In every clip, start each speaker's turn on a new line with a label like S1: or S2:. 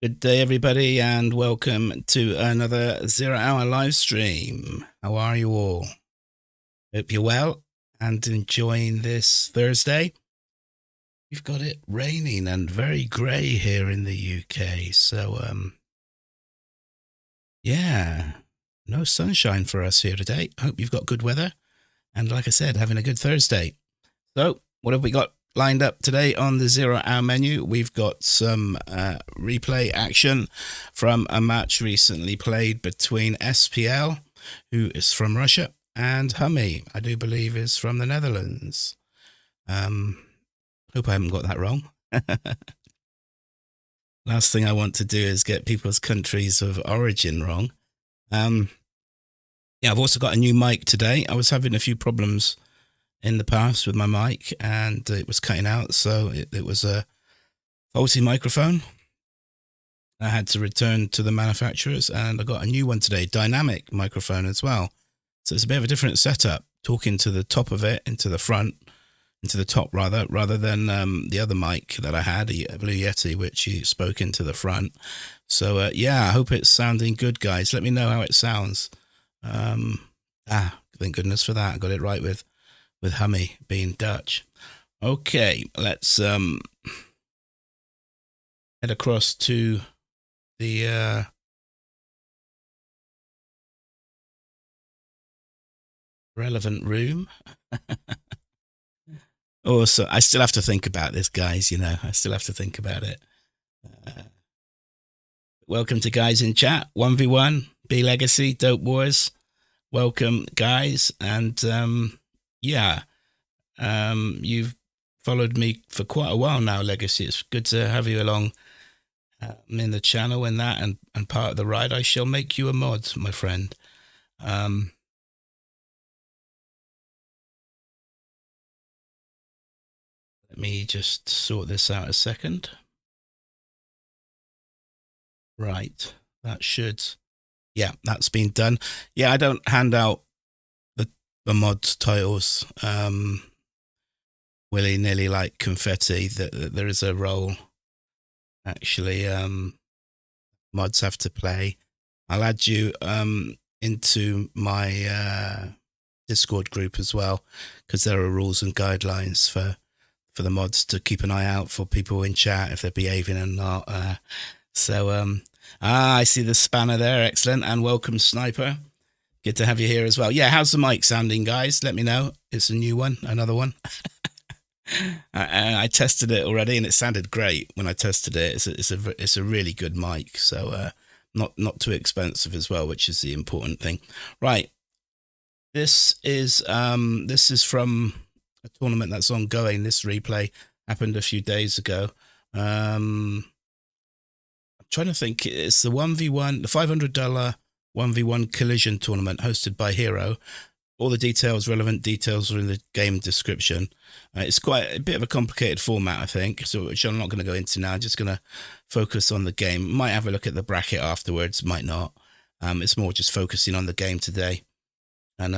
S1: Good day, everybody, and welcome to another 0 hour live stream. How are you all? Hope you're well and enjoying this Thursday. We've got it raining and very grey here in the UK, so yeah, no sunshine for us here today. Hope you've got good weather, and like I said, having a good Thursday. So, what have we got lined up today on the 0 hour menu? We've got some replay action from a match recently played between Spl, who is from Russia, and Hummi, I do believe is from the Netherlands. Hope I haven't got that wrong. Last thing I want to do is get people's countries of origin wrong. Yeah, I've also got a new mic today. I was having a few problems in the past with my mic and it was cutting out, so it was a faulty microphone. I had to return to the manufacturers and I got a new one today, dynamic microphone as well. So it's a bit of a different setup, talking to the top of it, into the top rather than the other mic that I had, a Blue Yeti, which you spoke into the front. So yeah, I hope it's sounding good, guys. Let me know how it sounds. Thank goodness for that. I got it right with Hummi being Dutch. Okay, let's head across to the relevant room. Also, I still have to think about this, guys. I still have to think about it. Welcome to guys in chat. 1v1, B Legacy, Dope Wars. Welcome, guys. And yeah, you've followed me for quite a while now, Legacy. It's good to have you along in the channel and that, and part of the ride. I shall make you a mod, my friend. Let me just sort this out a second. Right, that should, yeah, that's been done. Yeah, I don't hand out the mods titles willy-nilly like confetti. There is a role actually mods have to play. I'll add you into my Discord group as well, because there are rules and guidelines for the mods to keep an eye out for people in chat if they're behaving or not. I see the spanner there. Excellent. And welcome, Sniper. Good to have you here as well. Yeah, how's the mic sounding, guys? Let me know. It's a new one, another one. I tested it already, and it sounded great when I tested it. It's a really good mic, so not too expensive as well, which is the important thing. Right, this is from a tournament that's ongoing. This replay happened a few days ago. I'm trying to think. It's the 1v1, the $500 1v1 collision tournament hosted by Hero. All the details, relevant details, are in the game description. It's quite a bit of a complicated format, I think, so which I'm not going to go into now. I'm just going to focus on the game. Might have a look at the bracket afterwards, might not. It's more just focusing on the game today, and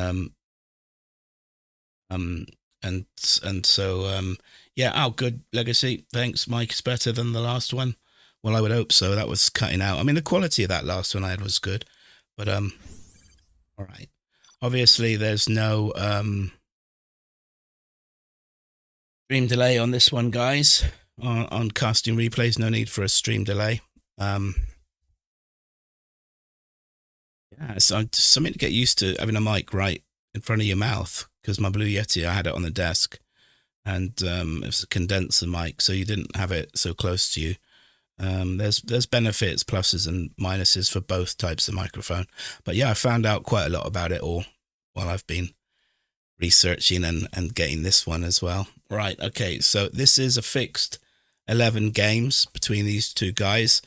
S1: so yeah. Oh, good, Legacy. Thanks, Mike. It's better than the last one. Well, I would hope so. That was cutting out. I mean, the quality of that last one I had was good, but all right. Obviously, there's no stream delay on this one, guys. On casting replays, no need for a stream delay. Yeah, so something to get used to, having a mic right in front of your mouth, because my Blue Yeti, I had it on the desk, and it was a condenser mic, so you didn't have it so close to you. There's benefits, pluses and minuses for both types of microphone. But yeah, I found out quite a lot about it all while I've been researching and getting this one as well. Right, okay, so this is a fixed 11 games between these two guys.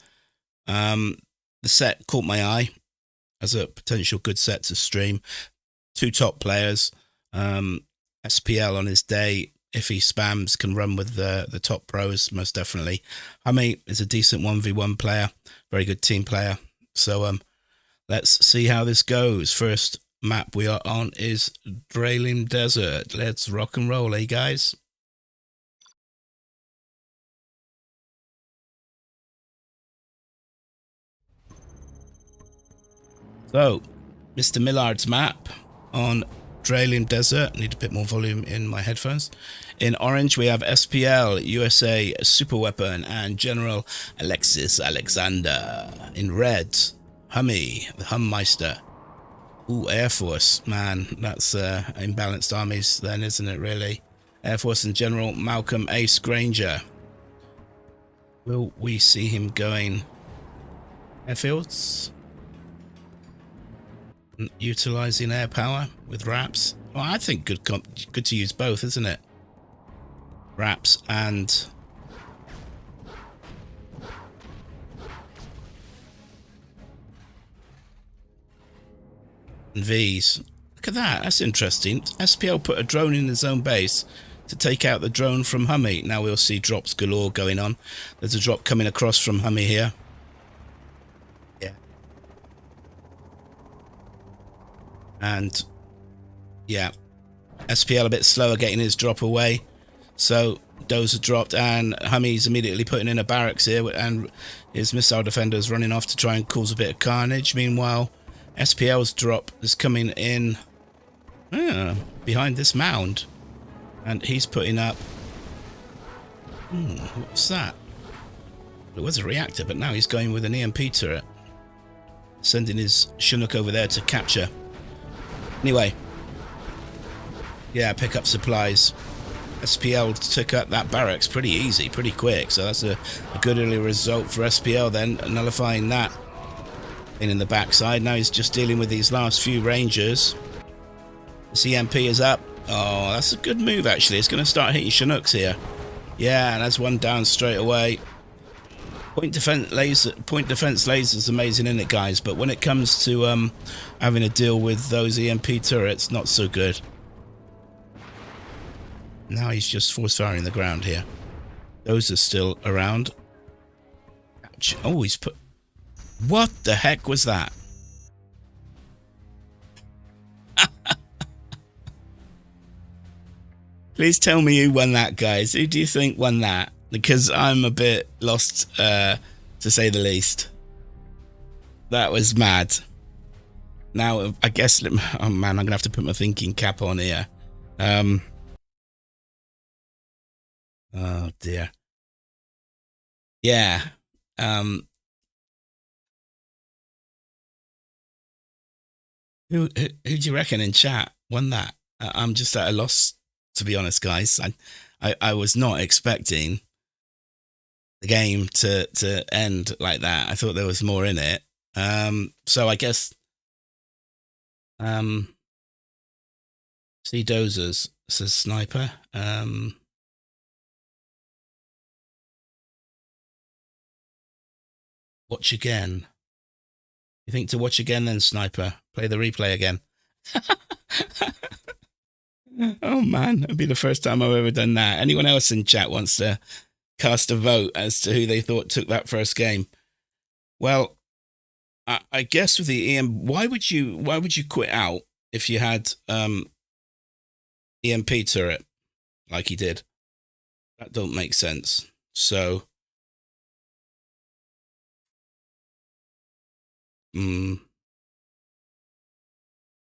S1: The set caught my eye as a potential good set to stream. Two top players. Spl on his day, if he spams, can run with the top pros, most definitely. Hummi is a decent 1v1 player, very good team player. So let's see how this goes. First map we are on is Drailim Desert. Let's rock and roll, eh, guys? So, Mr. Millard's map on Dralium Desert. Need a bit more volume in my headphones. In orange, we have SPL, USA, Superweapon, and General Alexis Alexander. In red, Hummi, the Hummeister. Ooh, Air Force. Man, that's imbalanced armies then, isn't it, really? Air Force and General Malcolm Ace Granger. Will we see him going airfields? Utilizing air power with RAPs? Well, I think good to use both, isn't it? RAPs and Vs. Look at that, that's interesting. SPL put a drone in his own base to take out the drone from Hummi. Now we'll see drops galore going on. There's a drop coming across from Hummi here. Yeah. And yeah, SPL a bit slower getting his drop away. So Dozer dropped and Hummi's immediately putting in a barracks here, and his missile defenders running off to try and cause a bit of carnage. Meanwhile, SPL's drop is coming in behind this mound, and he's putting up... what's that? It was a reactor, but now he's going with an EMP turret, sending his Chinook over there to capture. Anyway, yeah, pick up supplies. SPL took up that barracks pretty easy, pretty quick, so that's a good early result for SPL then, nullifying that in the backside. Now he's just dealing with these last few Rangers. This EMP is up. Oh, that's a good move, actually. It's going to start hitting Chinooks here. Yeah, and that's one down straight away. Point defense laser is amazing, isn't it, guys? But when it comes to having to deal with those EMP turrets, not so good. Now he's just force firing the ground here. Those are still around. Oh, he's put... What the heck was that? Please tell me who won that, guys. Who do you think won that? Because I'm a bit lost, to say the least. That was mad. Now, I guess... Oh, man, I'm going to have to put my thinking cap on here. Oh, dear. Yeah. Who do you reckon in chat won that? I'm just at a loss, to be honest, guys. I was not expecting the game to end like that. I thought there was more in it. So I guess see Dozers says Sniper. Watch again. You think to watch again then, Sniper? Play the replay again. Oh man, that'd be the first time I've ever done that. Anyone else in chat wants to cast a vote as to who they thought took that first game? Well, I guess with the EM, why would you quit out if you had EMP turret like he did? That don't make sense. So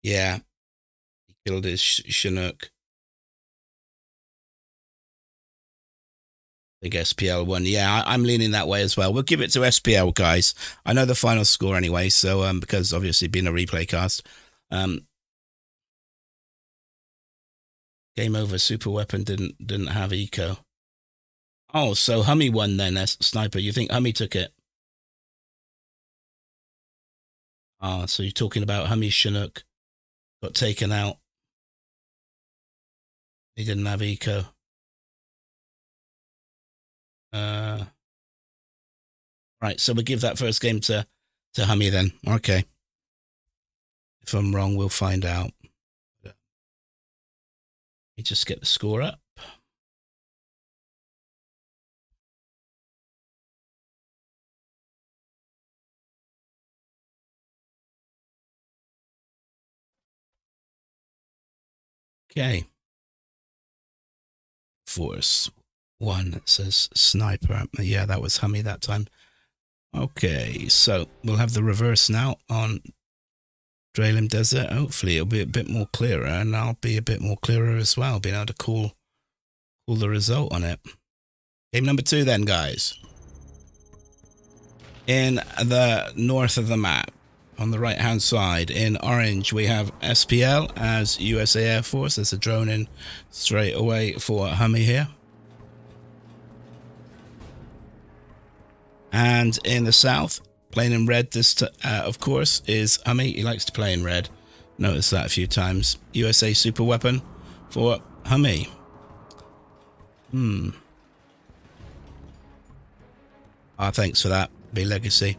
S1: yeah, he killed his Chinook. I guess SPL won. Yeah, I'm leaning that way as well. We'll give it to SPL, guys. I know the final score anyway, so because obviously being a replay cast. Game over. Super Weapon didn't have eco. Oh, so Hummi won then, Sniper. You think Hummi took it? Ah, so you're talking about Hummi Chinook got taken out. He didn't have eco. Right, so we'll give that first game to Hummi then. Okay. If I'm wrong, we'll find out. Let me just get the score up. Okay. Force 1 says Sniper. Yeah, that was Hummi that time. Okay, so we'll have the reverse now on Draylim Desert. Hopefully it'll be a bit more clearer, and I'll be a bit more clearer as well, being able to call the result on it. Game number 2 then, guys. In the north of the map, on the right hand side, in orange, we have SPL as USA Air Force. There's a drone in straight away for Hummi here. And in the south, playing in red, this of course is Hummi. He likes to play in red. Noticed that a few times. USA super weapon for Hummi. Thanks for that, B Legacy.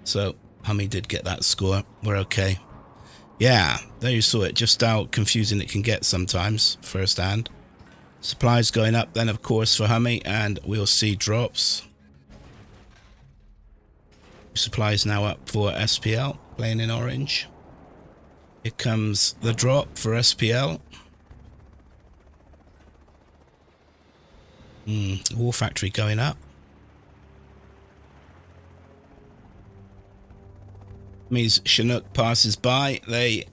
S1: So Hummi did get that score. We're okay. Yeah, there you saw it. Just how confusing it can get sometimes, first hand. Supplies going up then, of course, for Hummi, and we'll see drops. Supplies now up for SPL, playing in orange. Here comes the drop for SPL. War factory going up. Means Chinook passes by. They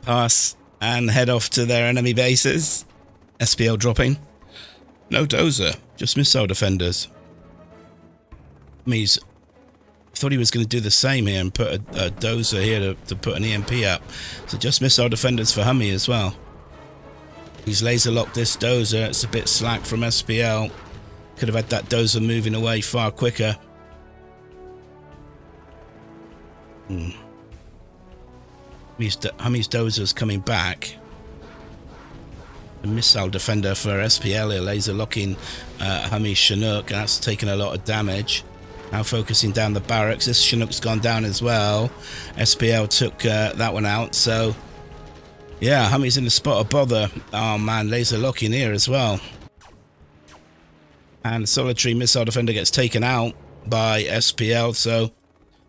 S1: pass and head off to their enemy bases. SPL dropping. No dozer, just missile defenders. Means thought he was going to do the same here and put a dozer here to put an EMP up. So just missile defenders for Hummi as well. He's laser locked this dozer. It's a bit slack from SPL. Could have had that dozer moving away far quicker. Hummi's dozer's coming back. A missile defender for SPL here, laser locking Hummi's Chinook, and that's taken a lot of damage. Now focusing down the barracks. This Chinook's gone down as well. SPL took that one out, so yeah, Hummi's in the spot of bother. Oh man, laser locking here as well. And solitary missile defender gets taken out by SPL, so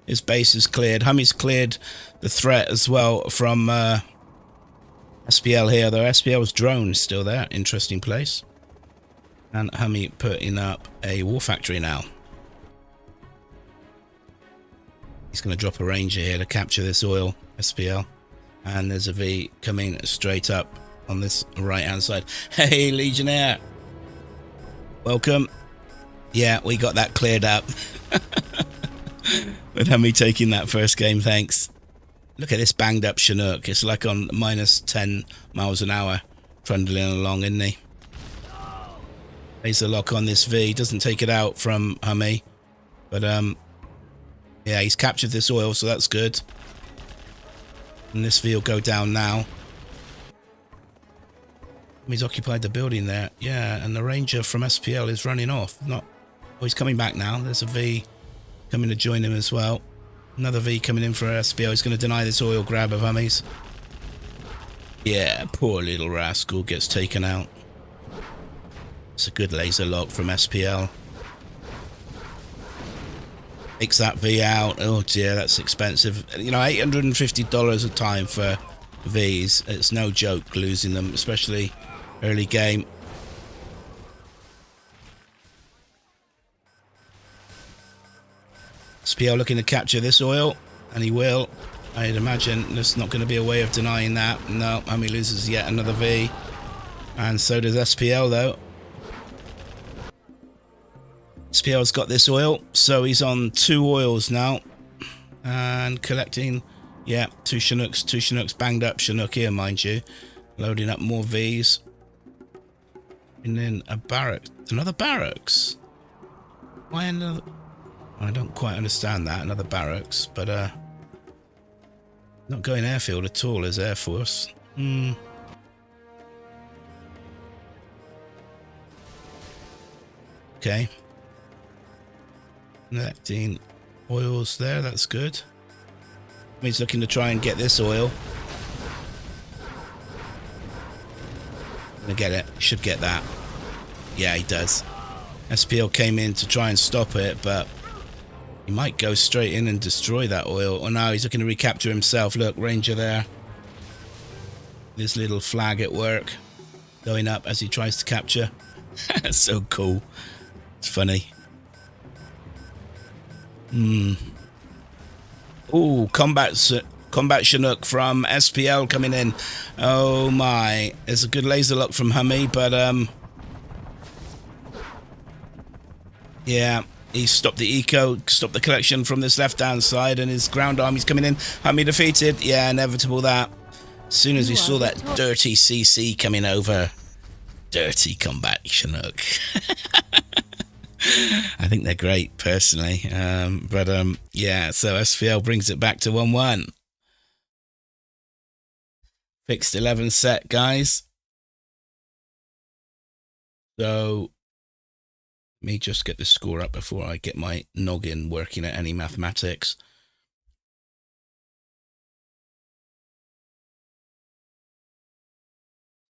S1: his base is cleared. Hummi's cleared the threat as well from SPL here, though SPL's drone is still there. Interesting place. And Hummi putting up a war factory now. He's going to drop a ranger here to capture this oil, SPL. And there's a V coming straight up on this right hand side. Hey, Legionnaire. Welcome. Yeah, we got that cleared up. With Hummi taking that first game, thanks. Look at this banged up Chinook. It's like on minus 10 miles an hour, trundling along, isn't he? Laser lock on this V. Doesn't take it out from Hummi. But, yeah, he's captured this oil, so that's good. And this V will go down now. He's occupied the building there. Yeah, and the ranger from SPL is running off. Oh, he's coming back now. There's a V coming to join him as well. Another V coming in for SPL. He's going to deny this oil grab of Hummi's. Yeah, poor little rascal gets taken out. It's a good laser lock from SPL. Takes that V out. Oh dear, that's expensive. You know, $850 a time for Vs. It's no joke losing them, especially early game. SPL looking to capture this oil, and he will. I'd imagine there's not going to be a way of denying that. No, Hummi loses yet another V. And so does SPL, though. SPL's got this oil, so he's on 2 oils now. And collecting, yeah, 2 Chinooks, banged up Chinook here, mind you. Loading up more Vs. And then a barracks, another barracks. Why another? I don't quite understand that, another barracks, but not going airfield at all as Air Force. Okay. Collecting oils there, that's good. He's looking to try and get this oil. Gonna get it, should get that. Yeah, he does. SPL came in to try and stop it, but he might go straight in and destroy that oil. Oh no, he's looking to recapture himself. Look, Ranger there. This little flag at work. Going up as he tries to capture. That's so cool. It's funny. Ooh, combat Chinook from SPL coming in. Oh my, there's a good laser lock from Hummi, but yeah, he stopped the eco, stopped the collection from this left-hand side, and his ground army's coming in. Hummi defeated. Yeah, inevitable that. As soon as we saw that dirty CC coming over, dirty combat Chinook. I think they're great, personally. Yeah, so SPL brings it back to 1-1. Fixed 11 set, guys. So, let me just get the score up before I get my noggin working at any mathematics.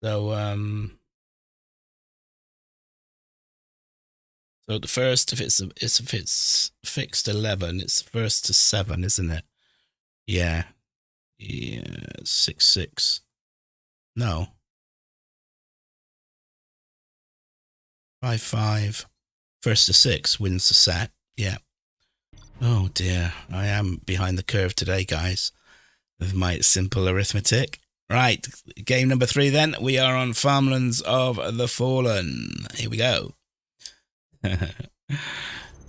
S1: So, so the first, if it's fixed 11, it's first to 7, isn't it? Yeah. Yeah, 6-6. No. 5-5. First to 6 wins the set. Yeah. Oh dear, I am behind the curve today, guys, with my simple arithmetic. Right, game number 3 then. We are on Farmlands of the Fallen. Here we go.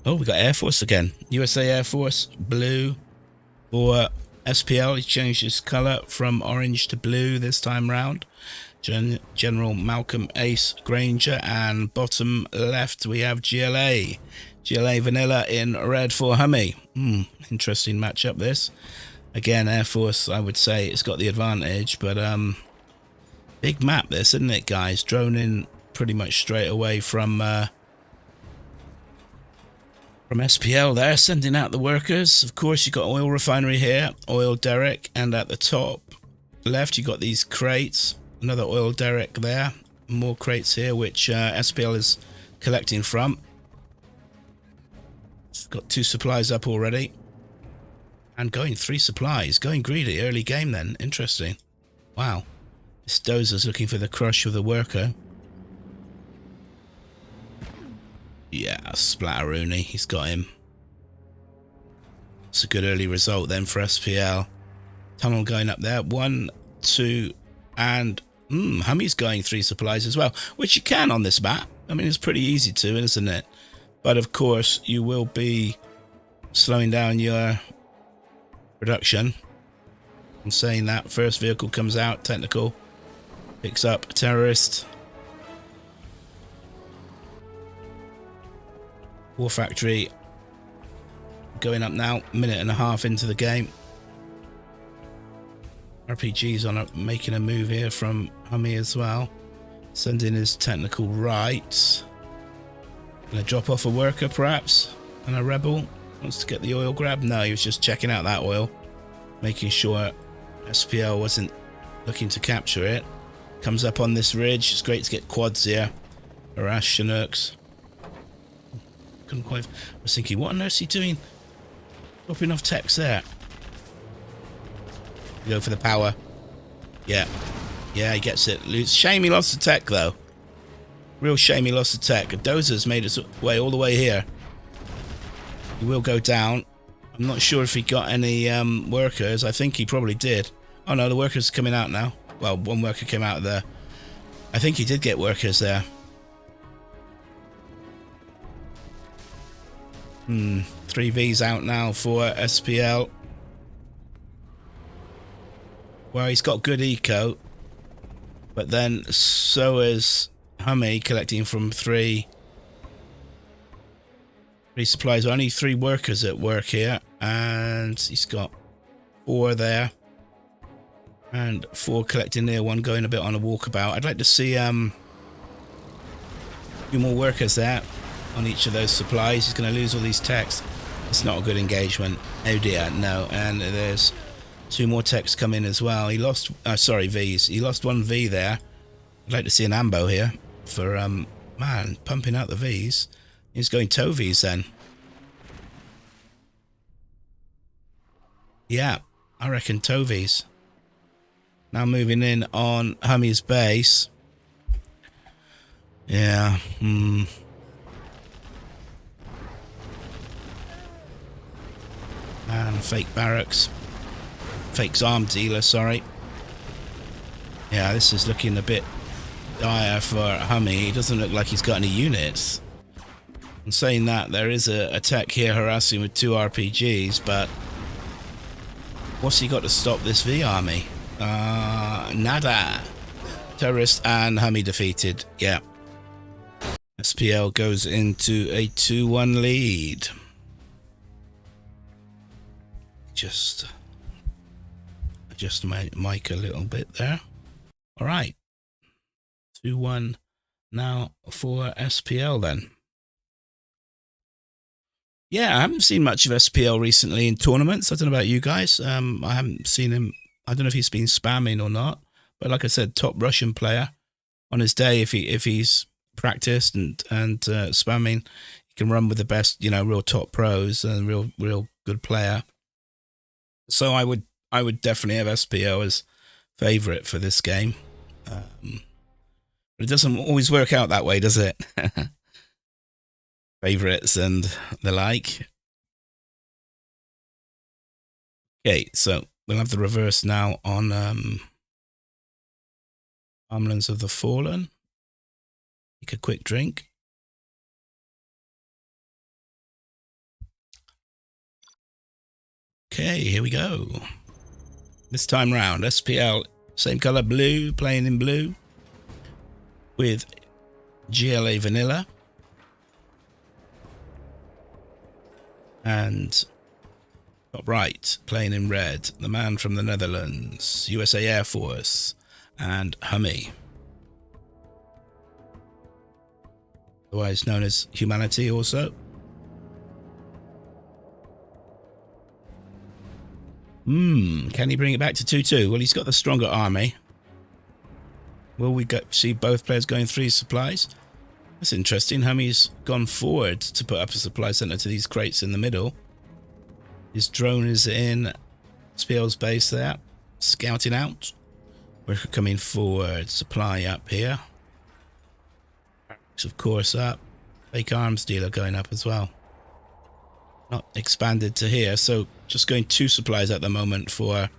S1: Oh, we got Air Force again. USA Air Force, blue for SPL. He changed his colour from orange to blue this time round. General Malcolm Ace Granger, and bottom left we have GLA. GLA Vanilla in red for Hummi. Interesting matchup this. Again, Air Force, I would say it's got the advantage, but big map this, isn't it, guys? Drone in pretty much straight away from SPL there, sending out the workers. Of course, you've got oil refinery here, oil derrick, and at the top left you got these crates. Another oil derrick there. More crates here, which SPL is collecting from. It's got 2 supplies up already. And going 3 supplies. Going greedy. Early game then. Interesting. Wow. This Dozer's looking for the crush of the worker. Yeah, Splatteroonie. He's got him. It's a good early result then for SPL. Tunnel going up there. 1, 2, and Hummi's going 3 supplies as well, which you can on this map. I mean, it's pretty easy to, isn't it? But of course, you will be slowing down your production. I'm saying that. First vehicle comes out, technical, picks up a terrorist. War factory going up now, minute and a half into the game. RPG's on making a move here from Hummi as well. Sending his technical right. Gonna drop off a worker perhaps. And a rebel wants to get the oil grab. No, he was just checking out that oil. Making sure SPL wasn't looking to capture it. Comes up on this ridge. It's great to get quads here. Harass Chinooks. Couldn't quite. I was thinking, what on earth is he doing? Dropping off techs there. Go for the power. Yeah. Yeah, he gets it. Shame he lost the tech, though. Real shame he lost the tech. Dozer's made his way all the way here. He will go down. I'm not sure if he got any workers. I think he probably did. Oh, no, the workers are coming out now. Well, one worker came out there. I think he did get workers there. 3 Vs out now for SPL. Well, he's got good eco, but then so is Hummi, collecting from 3 supplies. Only 3 workers at work here, and he's got 4 there, and 4 collecting there. 1 going a bit on a walkabout. I'd like to see a few more workers there on each of those supplies. He's going to lose all these techs. It's not a good engagement. Oh dear, no. And there's 2 more techs come in as well. He lost, Vs. He lost 1 V there. I'd like to see an ambo here for, man, pumping out the Vs. He's going tow Vs then. Yeah, I reckon tow Vs. Now moving in on Hummi's base. Yeah, And fake barracks. Fake's arm dealer, sorry. Yeah, this is looking a bit dire for Hummi. He doesn't look like he's got any units. I'm saying that there is a tech here harassing with 2 RPGs, but what's he got to stop this V army? Nada. Terrorist and Hummi defeated. Yeah. SPL goes into a 2-1 lead. Just adjust my mic a little bit there. All right. 2-1 now for SPL then. Yeah, I haven't seen much of SPL recently in tournaments. I don't know about you guys. I haven't seen him. I don't know if he's been spamming or not. But like I said, top Russian player. On his day, if he's practiced and spamming, he can run with the best, real top pros and real good player. So I would definitely have SPL as favorite for this game. But it doesn't always work out that way, does it? Favorites and the like. Okay, so we'll have the reverse now on Armlands of the Fallen. Take a quick drink. Okay, here we go. This time round, SPL, same color, blue, playing in blue, with GLA Vanilla. And top right, playing in red, the man from the Netherlands, USA Air Force, and Hummi. Otherwise known as Humanity also. Can he bring it back to 2-2? Well, he's got the stronger army. Will we see both players going 3 supplies? That's interesting. Hummi's gone forward to put up a supply center to these crates in the middle. His drone is in SPL's base there, scouting out. We're coming forward. Supply up here. Of course up. Fake arms dealer going up as well. Not expanded to here, so just going 2 supplies at the moment for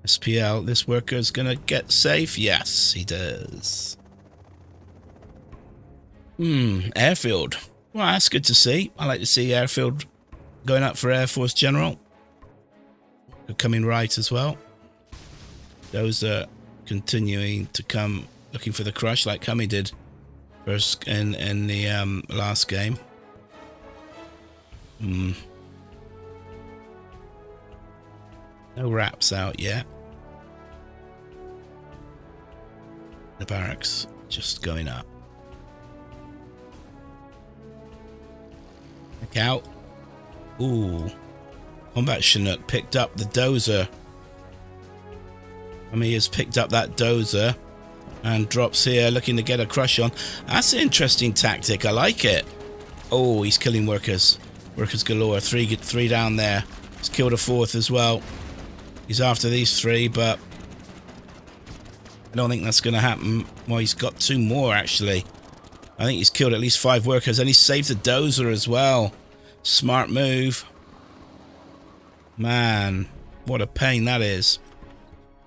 S1: SPL. This worker's gonna get safe. Yes, he does. Airfield. Well, that's good to see. I like to see airfield going up for Air Force General. They're coming right as well. Those are continuing to come, looking for the crush like Hummi did first in the last game. No wraps out yet. The barracks just going up. Look out. Ooh. Combat Chinook picked up the dozer. Hummi has picked up that dozer and drops here looking to get a crush on. That's an interesting tactic. I like it. Oh, he's killing workers. Workers galore. Three down there. He's killed a 4th as well. He's after these 3, but I don't think that's going to happen. Well, he's got 2 more, actually. I think he's killed at least 5 workers, and he saved the dozer as well. Smart move. Man, what a pain that is.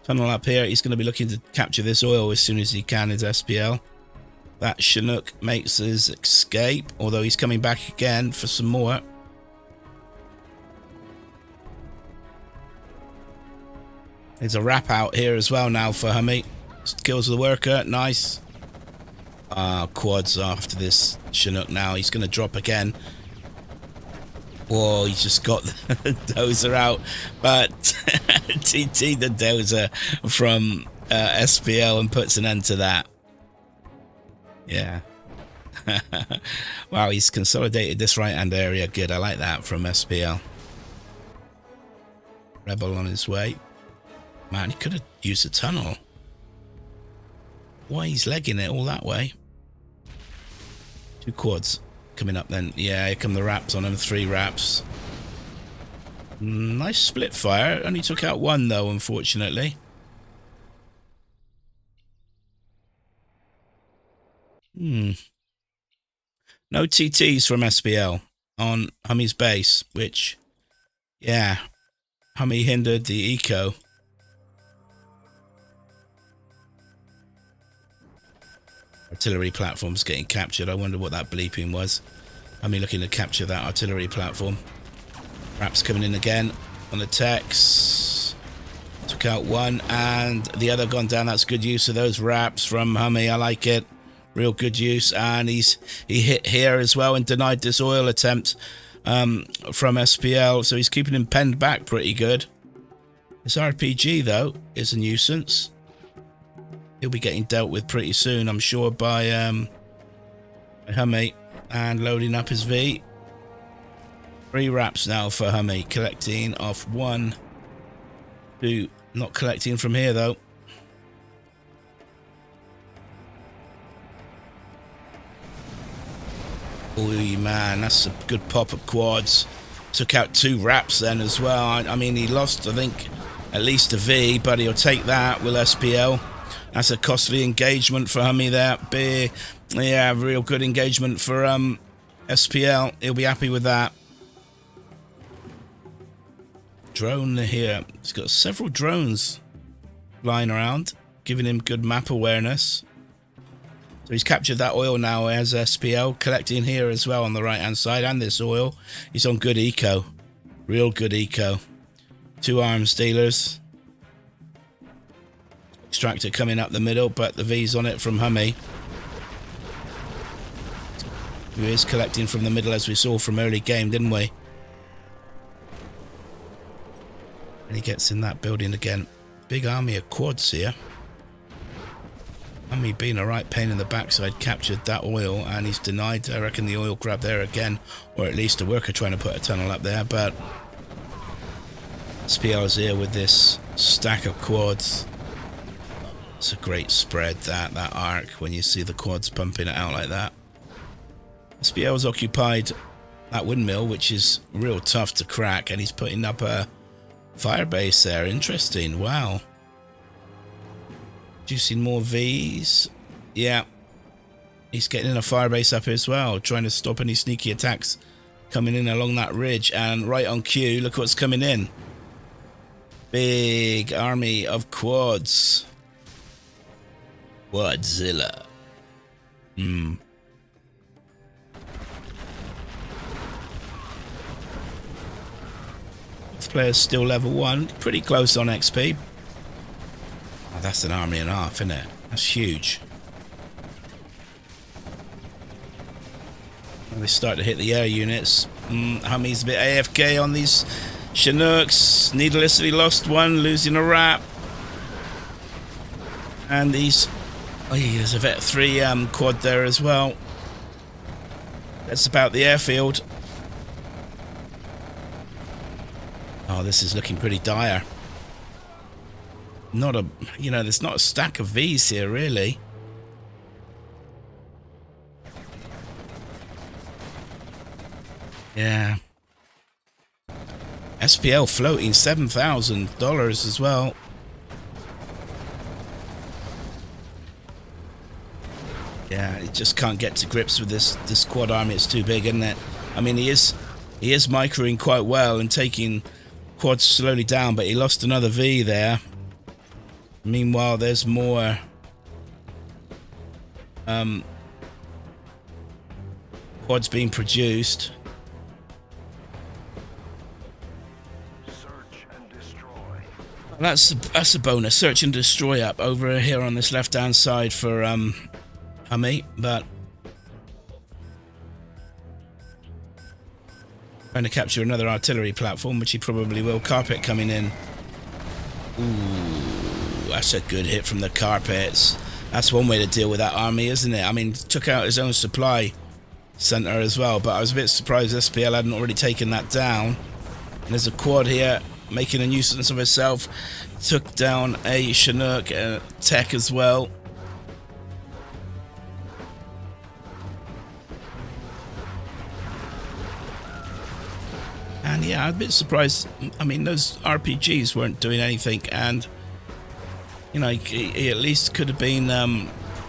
S1: Tunnel up here. He's going to be looking to capture this oil as soon as he can, his SPL. That Chinook makes his escape, although he's coming back again for some more. There's a wrap out here as well now for Hummi. Kills the worker. Nice. Quads after this Chinook now. He's going to drop again. Whoa, he's just got the dozer out. But TT the dozer from SPL and puts an end to that. Yeah. Wow, he's consolidated this right-hand area. Good, I like that from SPL. Rebel on his way. Man, he could have used a tunnel. Why he's legging it all that way? 2 quads coming up then. Yeah, here come the wraps on him. 3 wraps. Nice split fire. Only took out 1 though, unfortunately. No TTs from SPL on Hummi's base, which Yeah, Hummi hindered the eco. Artillery platform's getting captured. I wonder what that bleeping was. Hummi looking to capture that artillery platform. Raps coming in again on the techs. Took out one and the other gone down. That's good use of those raps from Hummi. I like it. Real good use. And he hit here as well and denied this oil attempt from SPL. So he's keeping him penned back pretty good. This RPG, though, is a nuisance. He'll be getting dealt with pretty soon, I'm sure, by Hummi. And loading up his V. 3 raps now for Hummi. Collecting off 1, 2. Not collecting from here, though. Oh, man, that's a good pop of quads. Took out 2 raps then as well. I mean, he lost, I think, at least a V, but he'll take that with SPL. That's a costly engagement for Hummi there. Big, yeah, real good engagement for SPL. He'll be happy with that. Drone here. He's got several drones flying around, giving him good map awareness. So he's captured that oil now as SPL, collecting here as well on the right hand side, and this oil. He's on good eco. Real good eco. 2 arms dealers. Extractor coming up the middle, but the V's on it from Hummi. Who is collecting from the middle as we saw from early game, didn't we? And he gets in that building again. Big army of quads here. Hummi being a right pain in the backside, captured that oil, and he's denied, I reckon, the oil grab there again, or at least a worker trying to put a tunnel up there, but SPL's here with this stack of quads. It's a great spread, that arc, when you see the quads pumping it out like that. SPL's occupied that windmill, which is real tough to crack, and he's putting up a fire base there. Interesting, wow. Juicing more Vs. Yeah. He's getting a fire base up as well, trying to stop any sneaky attacks coming in along that ridge. And right on cue, look what's coming in. Big army of quads. Quadzilla. This player's still level 1. Pretty close on XP. Oh, that's an army and a half, isn't it? That's huge. They start to hit the air units. Hummi's a bit AFK on these Chinooks. Needlessly lost one, losing a rap. And these... Oh, yeah, there's a Vet 3 quad there as well. That's about the airfield. Oh, this is looking pretty dire. Not a... You know, there's not a stack of Vs here, really. Yeah. SPL floating $7,000 as well. Yeah, it just can't get to grips with this quad army. It's too big, isn't it? I mean, he is microing quite well and taking quads slowly down, but he lost another V there. Meanwhile, there's more quads being produced. That's a bonus. Search and destroy up over here on this left hand side for Hummi, but trying to capture another artillery platform, which he probably will. Carpet coming in. Ooh, that's a good hit from the carpets. That's one way to deal with that army, isn't it? I mean, took out his own supply center as well, but I was a bit surprised SPL hadn't already taken that down. And there's a quad here making a nuisance of herself. Took down a Chinook tech as well. And yeah, I'm a bit surprised. I mean, those RPGs weren't doing anything, and you know, he at least could have been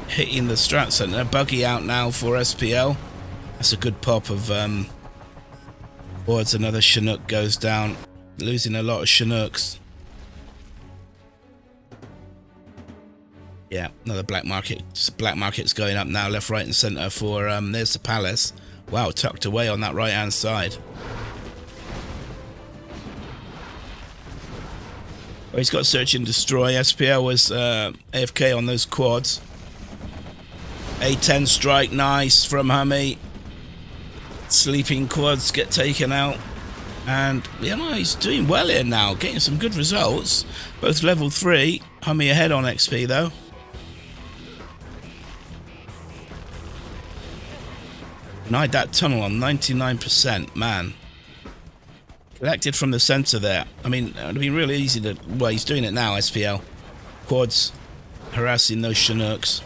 S1: hitting the strat center. Buggy out now for SPL. That's a good pop of quads. Another Chinook goes down. losing a lot of Chinooks. Yeah, another black market. Black market's going up now, left, right, and centre for there's the palace. Wow, tucked away on that right-hand side. Oh, he's got search and destroy. SPL was AFK on those quads. A10 strike, nice from Hummi. Sleeping quads get taken out. And yeah, he's doing well here now, getting some good results. Both level 3. Hummi ahead on XP though. Denied that tunnel on 99%, man. Collected from the centre there. I mean, it would have been really easy to... Well, he's doing it now, SPL. Quads harassing those Chinooks.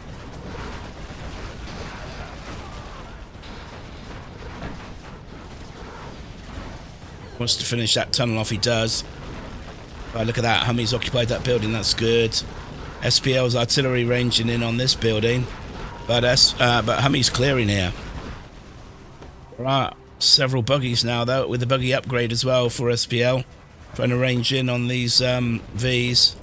S1: Wants to finish that tunnel off, he does. Oh, look at that, Hummi's occupied that building, that's good. SPL's artillery ranging in on this building. But Hummi's clearing here. There are several buggies now, though, with the buggy upgrade as well for SPL. Trying to range in on these Vs.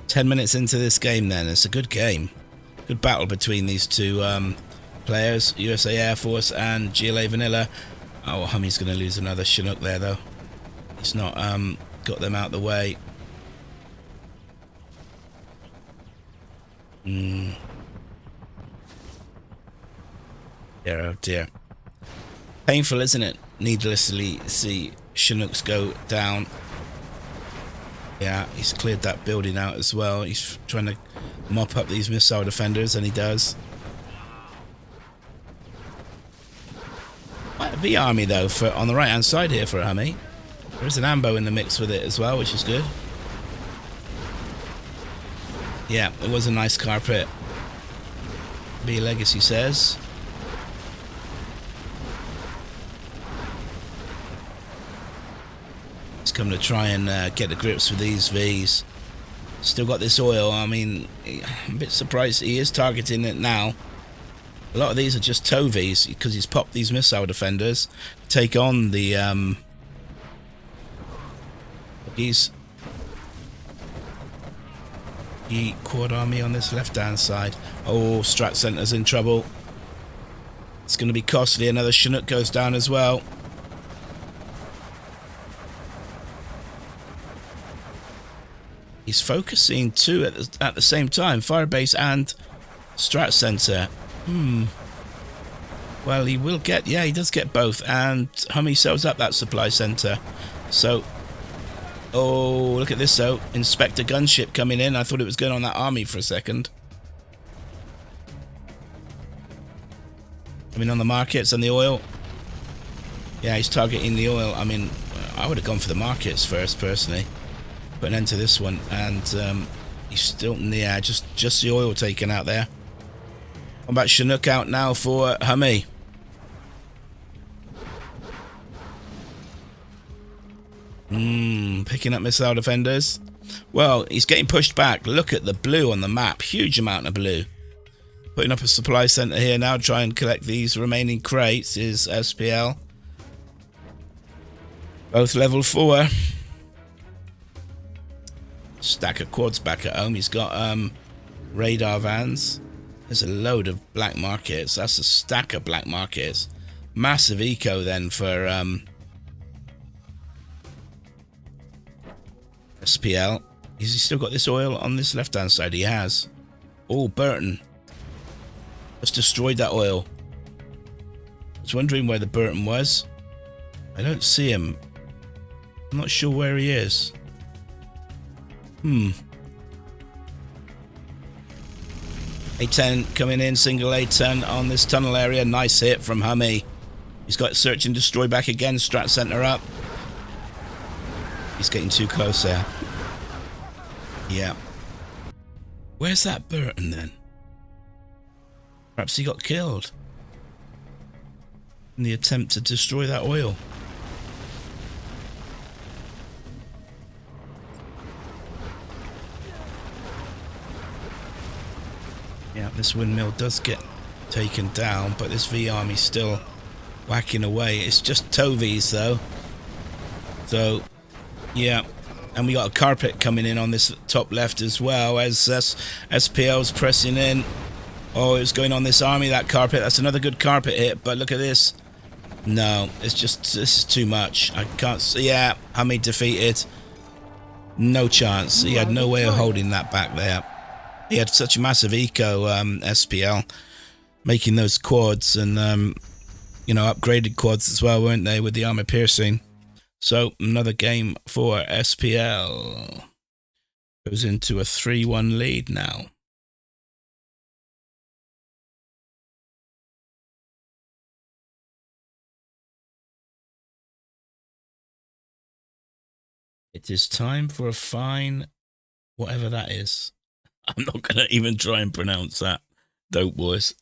S1: "10 minutes into this game then. It's a good game. Good battle between these two players. USA Air Force and GLA Vanilla. Oh, Hummi's going to lose another Chinook there, though. He's not got them out the way. Dear, oh dear. Painful, isn't it? Needlessly see Chinooks go down. Yeah, he's cleared that building out as well. He's trying to mop up these missile defenders, and he does. Quite a V army though for on the right hand side here for Hummi. There is an ambo in the mix with it as well, which is good. Yeah, it was a nice carpet. B Legacy says. He's come to try and get the grips with these Vs. Still got this oil. I mean, I'm a bit surprised he is targeting it now. A lot of these are just tow Vs because he's popped these missile defenders to take on the the quad army on this left hand side. Oh, Strat Center's in trouble. It's going to be costly. Another Chinook goes down as well. He's focusing two at the same time, Firebase and Strat Center. Well, he will get, yeah, he does get both, and Hummi sells up that supply center. So, oh, look at this though. Inspector gunship coming in. I thought it was going on that army for a second. I mean, on the markets and the oil. Yeah, he's targeting the oil. I mean, I would have gone for the markets first, personally. Put an end to this one, and he's still, yeah, just the oil taken out there. Combat Chinook out now for Hummi. Picking up missile defenders. Well, he's getting pushed back. Look at the blue on the map. Huge amount of blue. Putting up a supply center here now. Try and collect these remaining crates is SPL. Both level 4. Stack of quads back at home. He's got radar vans. There's a load of black markets. That's a stack of black markets. Massive eco then for SPL. Has he still got this oil on this left hand side? He has. Oh, Burton. Just destroyed that oil. I was wondering where the Burton was. I don't see him. I'm not sure where he is. A10 coming in, single A10 on this tunnel area. Nice hit from Hummi. He's got search and destroy back again. Strat center up. He's getting too close there. Yeah. Where's that Burton then? Perhaps he got killed in the attempt to destroy that oil. Yeah, this windmill does get taken down, but this V army still whacking away. It's just Tovies though. So, yeah. And we got a carpet coming in on this top left as well as SPL's pressing in. Oh, it's going on this army, that carpet. That's another good carpet hit, but look at this. No, it's just, this is too much. I can't see. Yeah, Hummi defeated. No chance. He had no way of holding that back there. He had such a massive eco, SPL, making those quads and, you know, upgraded quads as well, weren't they, with the armor piercing. So, another game for SPL. Goes into a 3-1 lead now. It is time for a fine, whatever that is. I'm not going to even try and pronounce that. Dope boys.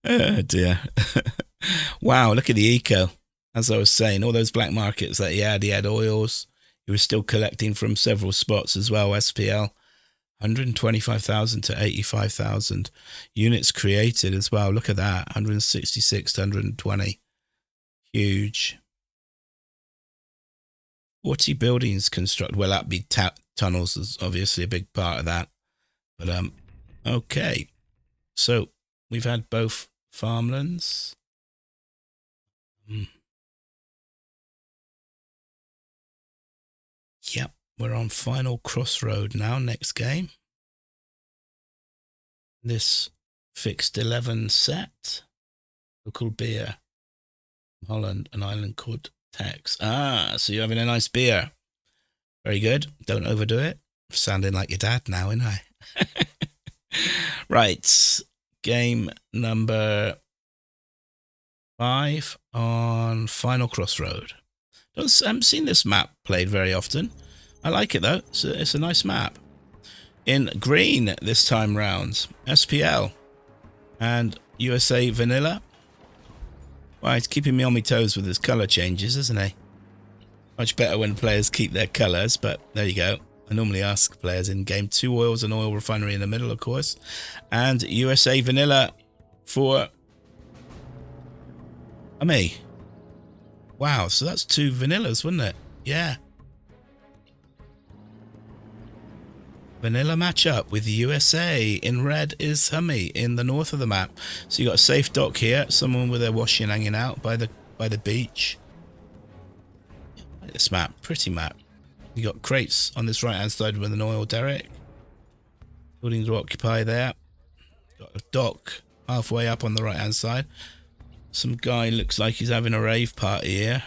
S1: Oh dear. Wow, look at the eco. As I was saying, all those black markets that he had oils. He was still collecting from several spots as well, SPL. 125,000 to 85,000 units created as well. Look at that, 166 to 120. Huge. 40 buildings constructed. Well, that'd be tunnels is obviously a big part of that. But okay. So we've had both farmlands. Yep, we're on final crossroad now. Next game. This fixed 11 set. Local beer. Holland, an island called Tex. Ah, so you're having a nice beer. Very good. Don't overdo it. I'm sounding like your dad now, ain't I? Right. Game number 5 on Final Crossroad. I haven't seen this map played very often. I like it though. It's a nice map. In green this time round, SPL and USA Vanilla. Well, he's keeping me on my toes with his colour changes, isn't he? Much better when players keep their colours, but there you go. I normally ask players in game 2 oils, an oil refinery in the middle, of course. And USA Vanilla for me. Wow, so that's 2 vanillas, wasn't it? Yeah. Vanilla matchup with USA. In red is Hummi in the north of the map. So you got a safe dock here. Someone with their washing hanging out by the beach. This map, pretty map. You got crates on this right hand side with an oil derrick. Buildings to occupy there. Got a dock halfway up on the right hand side. Some guy looks like he's having a rave party here.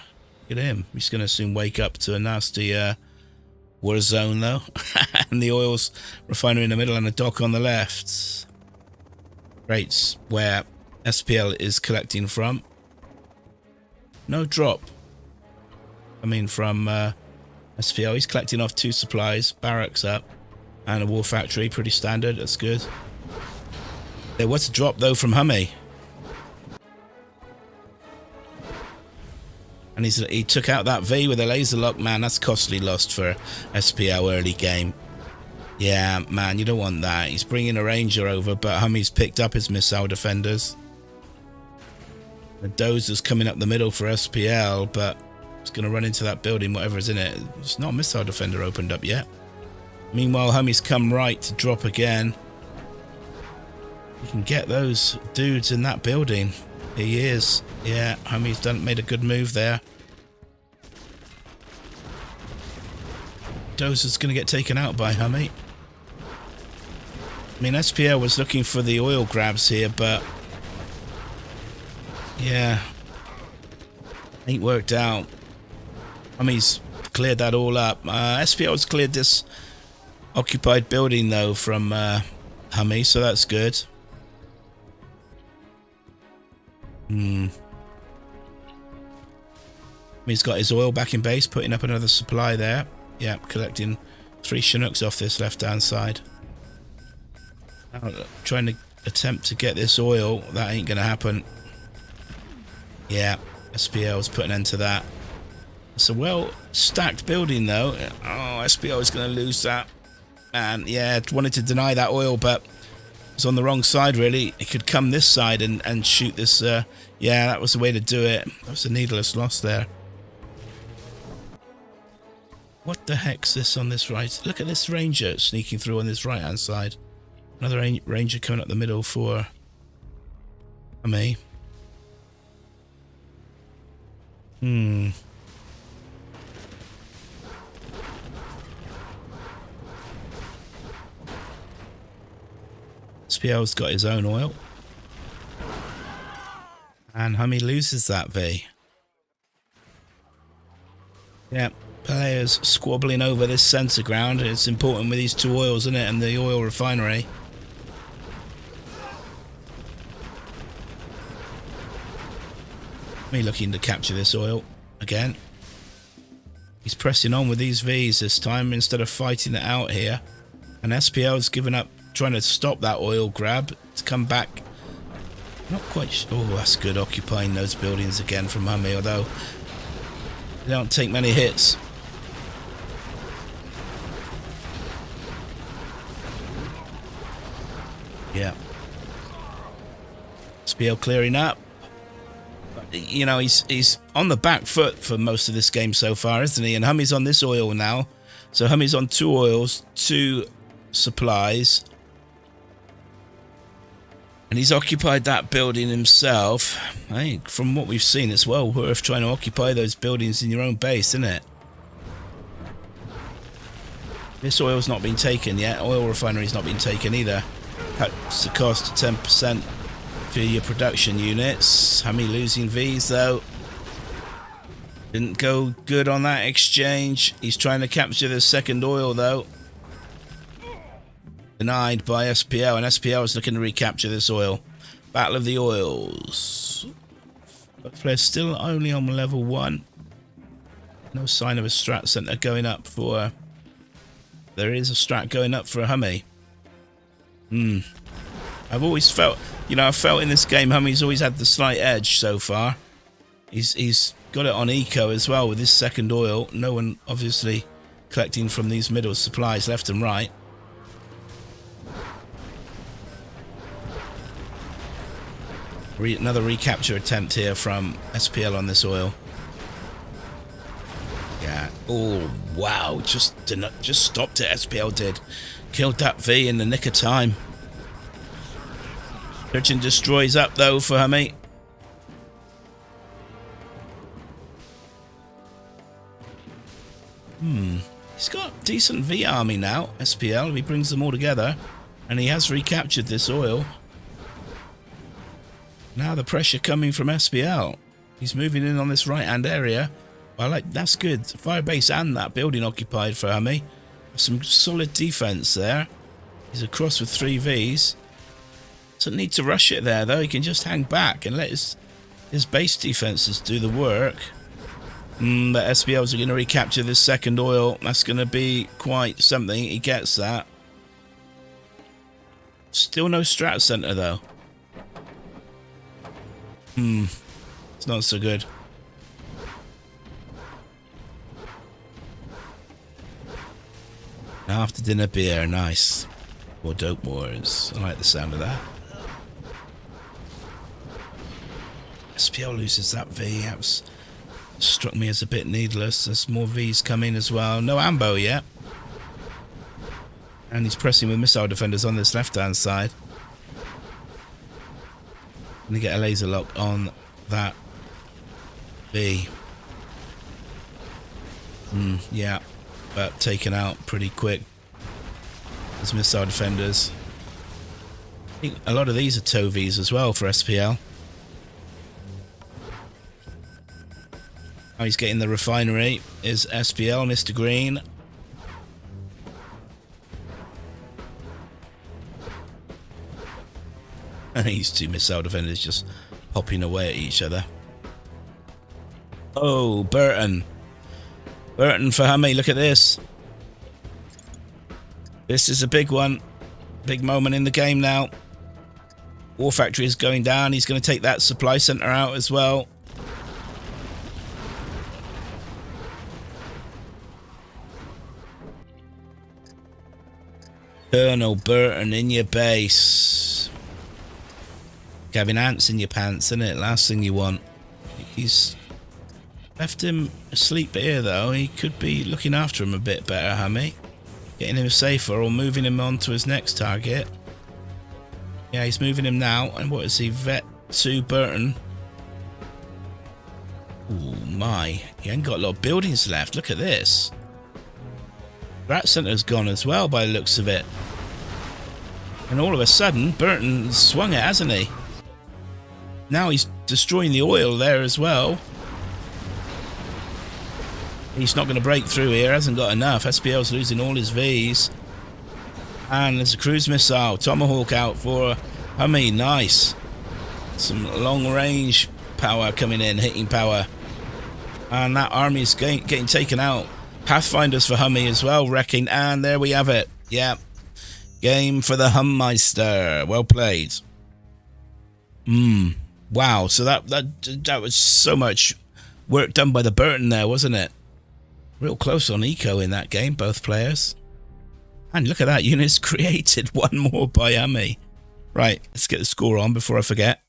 S1: Look at him. He's going to soon wake up to a nasty war zone though. And the oil's refinery in the middle and a dock on the left. Crates where SPL is collecting from. No drop. I mean from SPL. He's collecting off 2 supplies. Barracks up. And a war factory. Pretty standard. That's good. There was a drop though from Hummi. And he took out that V with a laser lock. Man, that's costly lost for SPL early game. Yeah, man, you don't want that. He's bringing a Ranger over, but Hummi's picked up his missile defenders. The Dozer's coming up the middle for SPL, but it's going to run into that building, whatever's in it. It's not a missile defender opened up yet. Meanwhile, Hummi's come right to drop again. You can get those dudes in that building. He is. Yeah, Hummi's made a good move there. Dozer's going to get taken out by Hummi. I mean, SPL was looking for the oil grabs here, but yeah, ain't worked out. Hummi's cleared that all up. SPL's cleared this occupied building though from Hummi, so that's good. He's got his oil back in base, putting up another supply there. Yeah, collecting 3 Chinooks off this left-hand side. Now, trying to attempt to get this oil. That ain't going to happen. Yeah, SPL's putting an end to that. It's a well-stacked building, though. Oh, SPL is going to lose that. Man, yeah, wanted to deny that oil, but It's on the wrong side, really. It could come this side and shoot this. Yeah, that was the way to do it. That was a needless loss there. What the heck's this on this right? Look at this ranger sneaking through on this right-hand side. Another ranger coming up the middle for me. Spl's got his own oil. And Hummi loses that V. Yeah, players squabbling over this centre ground. It's important with these two oils, isn't it? And the oil refinery. Me looking to capture this oil again. He's pressing on with these Vs this time instead of fighting it out here. And SPL's given up trying to stop that oil grab to come back. Not quite sure. Oh, that's good, occupying those buildings again from Hummi, although they don't take many hits. Yeah. Spl clearing up. But, you know, he's on the back foot for most of this game so far, isn't he? And Hummi's on this oil now. So Hummi's on 2 oils, 2 supplies. And he's occupied that building himself. I think from what we've seen, it's well worth trying to occupy those buildings in your own base, isn't it? This oil's not been taken yet. Oil refinery's not been taken either. That's the cost of 10% for your production units. Hummi losing Vs though. Didn't go good on that exchange. He's trying to capture the second oil though. Denied by SPL, and SPL is looking to recapture this oil. Battle of the oils. But players still only on level 1. No sign of a strat center going up for... There is a strat going up for a Hummi. I've always felt... You know, I felt in this game Hummi's always had the slight edge so far. He's got it on eco as well with this second oil. No one obviously collecting from these middle supplies left and right. Another recapture attempt here from SPL on this oil. Yeah. Oh, wow. Just stopped it, SPL did. Killed that V in the nick of time. Search and destroys up, though, for Hummi. He's got decent V army now, SPL. He brings them all together. And he has recaptured this oil. Now the pressure coming from SPL. He's moving in on this right-hand area. That's good. Firebase and that building occupied for Hummi. Some solid defense there. He's across with 3 Vs. Doesn't need to rush it there though. He can just hang back and let his base defenses do the work. The SPLs are going to recapture this second oil. That's going to be quite something. He gets that. Still no strat center though. It's not so good. After dinner beer, nice. Or dope wars. I like the sound of that. SPL loses that V. That struck me as a bit needless. There's more Vs coming as well. No ambo yet. And he's pressing with missile defenders on this left-hand side. Gonna get a laser lock on that V. Yeah, but taken out pretty quick. These missile defenders. I think a lot of these are TOW Vs as well for SPL. Now he's getting the refinery. Is SPL, Mr. Green. And these 2 missile defenders just hopping away at each other. Oh, Burton. Burton for Hummi, look at this. This is a big one. Big moment in the game now. War Factory is going down. He's going to take that supply center out as well. Colonel Burton in your base. Having ants in your pants, isn't it? Last thing you want. He's left him asleep here, though. He could be looking after him a bit better, Hummy. Getting him safer or moving him on to his next target. Yeah, he's moving him now. And what is he? Vet 2 Burton. Oh my. He ain't got a lot of buildings left. Look at this. Rat Centre's gone as well by the looks of it. And all of a sudden, Burton swung it, hasn't he? Now he's destroying the oil there as well. He's not going to break through here. Hasn't got enough. SPL's losing all his Vs. And there's a cruise missile. Tomahawk out for Hummy. Nice. Some long range power coming in. Hitting power. And that army's getting taken out. Pathfinders for Hummy as well. Wrecking. And there we have it. Yeah. Game for the Hummeister. Well played. Wow. So that was so much work done by the Burton there, wasn't it? Real close on eco in that game, both players. And look at that. Units created. One more by Hummy. Right. Let's get the score on before I forget.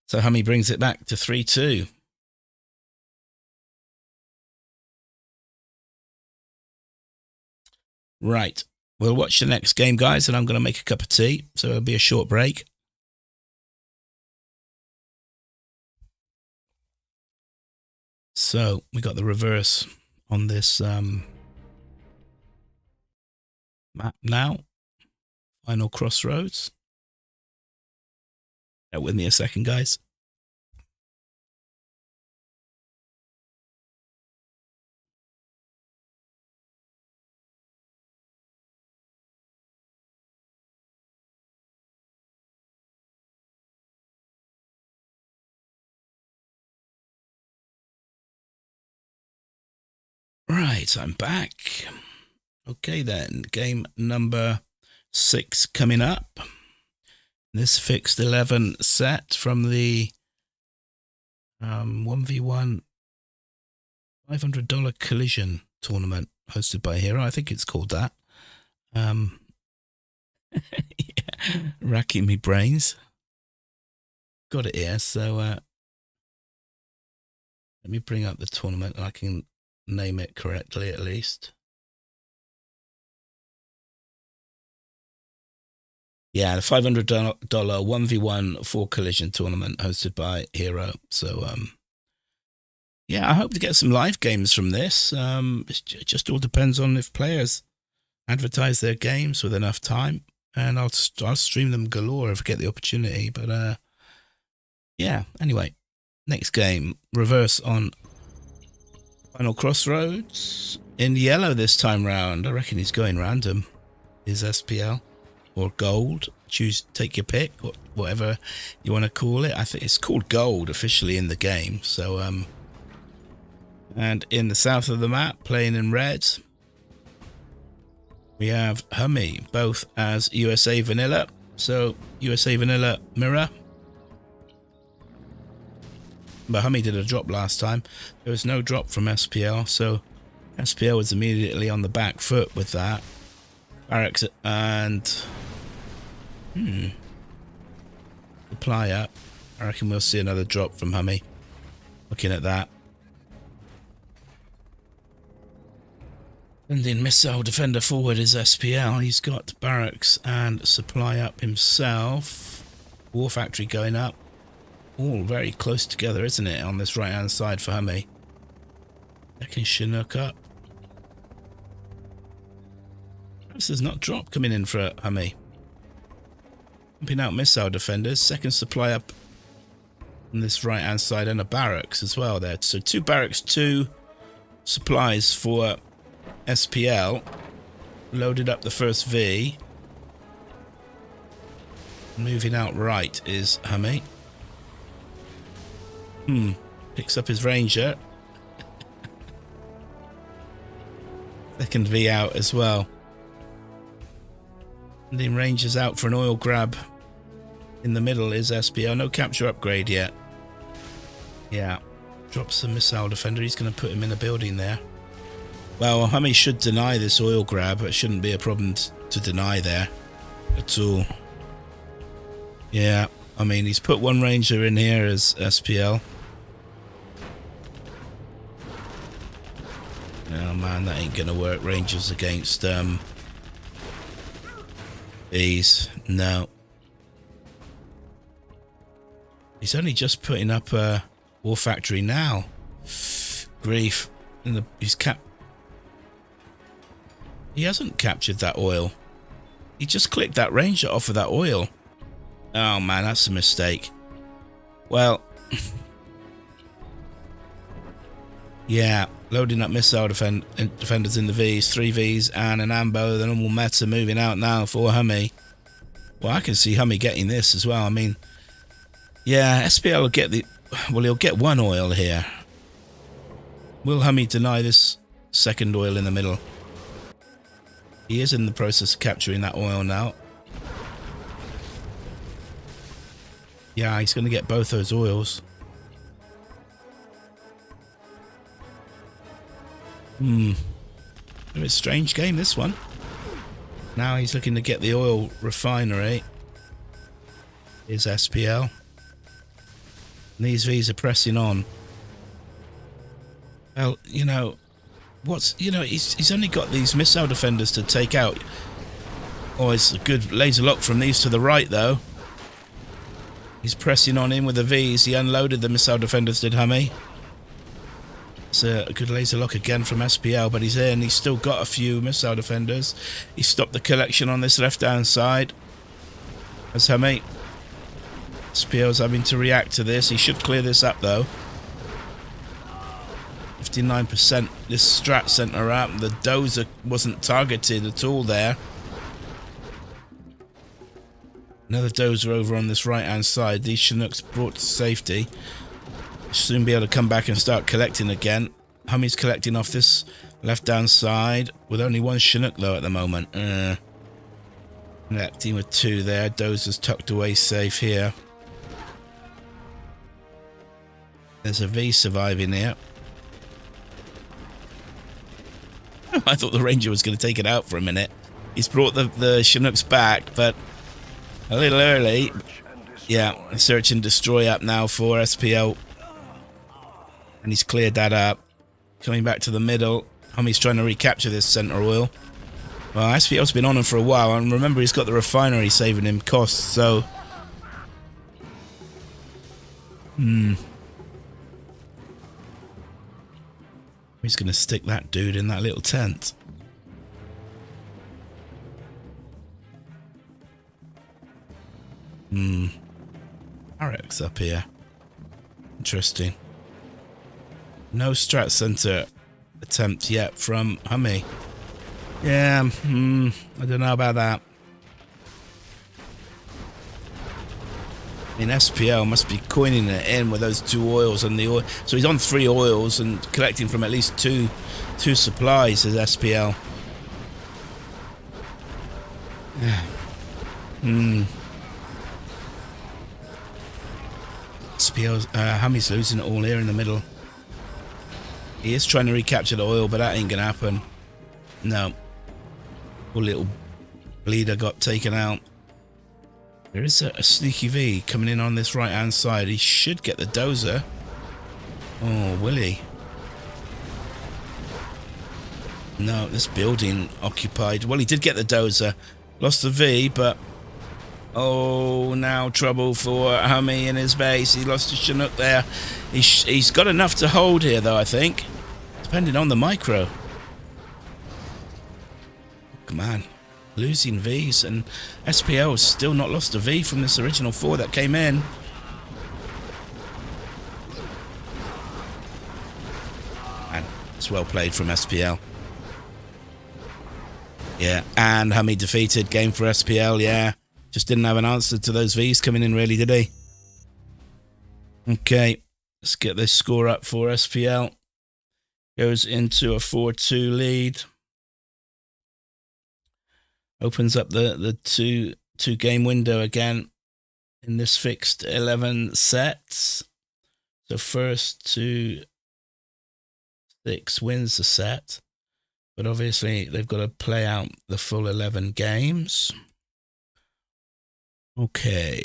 S1: So Hummy brings it back to 3-2. Right. We'll watch the next game, guys, and I'm going to make a cup of tea. So it'll be a short break. So we got the reverse on this map now. Final crossroads. Bear with me a second, guys. Right, I'm back. Okay then, game number 6 coming up. This fixed 11 set from the 1v1 $500 collision tournament hosted by Hero. I think it's called that. Yeah, racking me brains. Got it here, so let me bring up the tournament and I can name it correctly at least. Yeah, the $500 1v1 4 collision tournament hosted by Hero. So, yeah, I hope to get some live games from this. It just all depends on if players advertise their games with enough time, and I'll stream them galore if I get the opportunity. But yeah, anyway, next game, reverse on Final Crossroads in yellow this time round. I reckon he's going random. Is SPL. Or gold, take your pick, whatever you want to call it. I think it's called gold officially in the game. So, and in the south of the map, playing in red, we have Hummy, both as USA Vanilla. So, USA Vanilla mirror. But Hummy did a drop last time. There was no drop from SPL, so SPL was immediately on the back foot with that. Barracks and supply up. I reckon we'll see another drop from Hummy. Looking at that. Sending missile defender forward is SPL. He's got barracks and supply up himself. War factory going up. All very close together, isn't it? On this right hand side for Hummy. Second Chinook up. Perhaps there's not drop coming in for Hummy. Pumping out missile defenders. Second supply up on this right hand side and a barracks as well there. So 2 barracks, 2 supplies for SPL. Loaded up the first V. Moving out right is Hummy. Picks up his Ranger. Second V out as well. Sending Rangers out for an oil grab. In the middle is SPL. No capture upgrade yet. Yeah. Drops the missile defender. He's going to put him in a building there. Well, Hummy should deny this oil grab. It shouldn't be a problem to deny there at all. Yeah, I mean, he's put one Ranger in here as SPL. Oh man, that ain't gonna work. Rangers against these. No. He's only just putting up a war factory now. Grief. He hasn't captured that oil. He just clicked that Ranger off of that oil. Oh man, that's a mistake. Well, yeah, loading up missile defenders in the Vs, 3 Vs and an Ambo, the normal meta moving out now for Hummy. Well, I can see Hummy getting this as well. I mean, yeah, SPL will get he'll get one oil here. Will Hummy deny this second oil in the middle? He is in the process of capturing that oil now. Yeah, he's going to get both those oils. A bit strange game, this one. Now he's looking to get the oil refinery. Here's SPL. And these Vs are pressing on. Well, you know, he's only got these missile defenders to take out. Oh, it's a good laser lock from these to the right, though. He's pressing on in with the Vs. He unloaded the missile defenders, did Hummy. It's a good laser lock again from SPL, but he's in. He's still got a few missile defenders. He stopped the collection on this left-hand side. That's Hummy. SPL's having to react to this. He should clear this up, though. 59% this strat center up. The dozer wasn't targeted at all there. Another dozer over on this right hand side. These Chinooks brought to safety. Soon be able to come back and start collecting again. Hummy's collecting off this left hand side with only one Chinook though at the moment. Collecting with 2 there. Dozer's tucked away safe here. There's a V surviving here. I thought the Ranger was going to take it out for a minute. He's brought the Chinooks back, but a little early. Yeah, search and destroy up now for SPL. And he's cleared that up. Coming back to the middle. Hummy's trying to recapture this center oil. Well, SPL's been on him for a while. And remember, he's got the refinery saving him costs, so... He's going to stick that dude in that little tent. Arek's up here. Interesting. No strat center attempt yet from Hummy. Yeah, I don't know about that. I mean, SPL must be coining it in with those 2 oils and the oil. So he's on 3 oils and collecting from at least two supplies as SPL. SPL's Hummy's losing it all here in the middle. He is trying to recapture the oil, but that ain't gonna happen. No. Poor little bleeder got taken out. There is a sneaky V coming in on this right hand side. He should get the dozer. Oh, will he? No, this building occupied. Well, he did get the dozer. Lost the V, but... Oh, now trouble for Hummy in his base. He lost his Chinook there. He's got enough to hold here, though, I think. Depending on the micro. Come on. Losing Vs, and SPL has still not lost a V from this original 4 that came in. And it's well played from SPL. Yeah, and Hummy defeated. Game for SPL, yeah. Just didn't have an answer to those Vs coming in, really, did he? Okay, let's get this score up for SPL. Goes into a 4-2 lead. Opens up the two game window again in this fixed 11 sets. So first to 6 wins the set. But obviously, they've got to play out the full 11 games. Okay.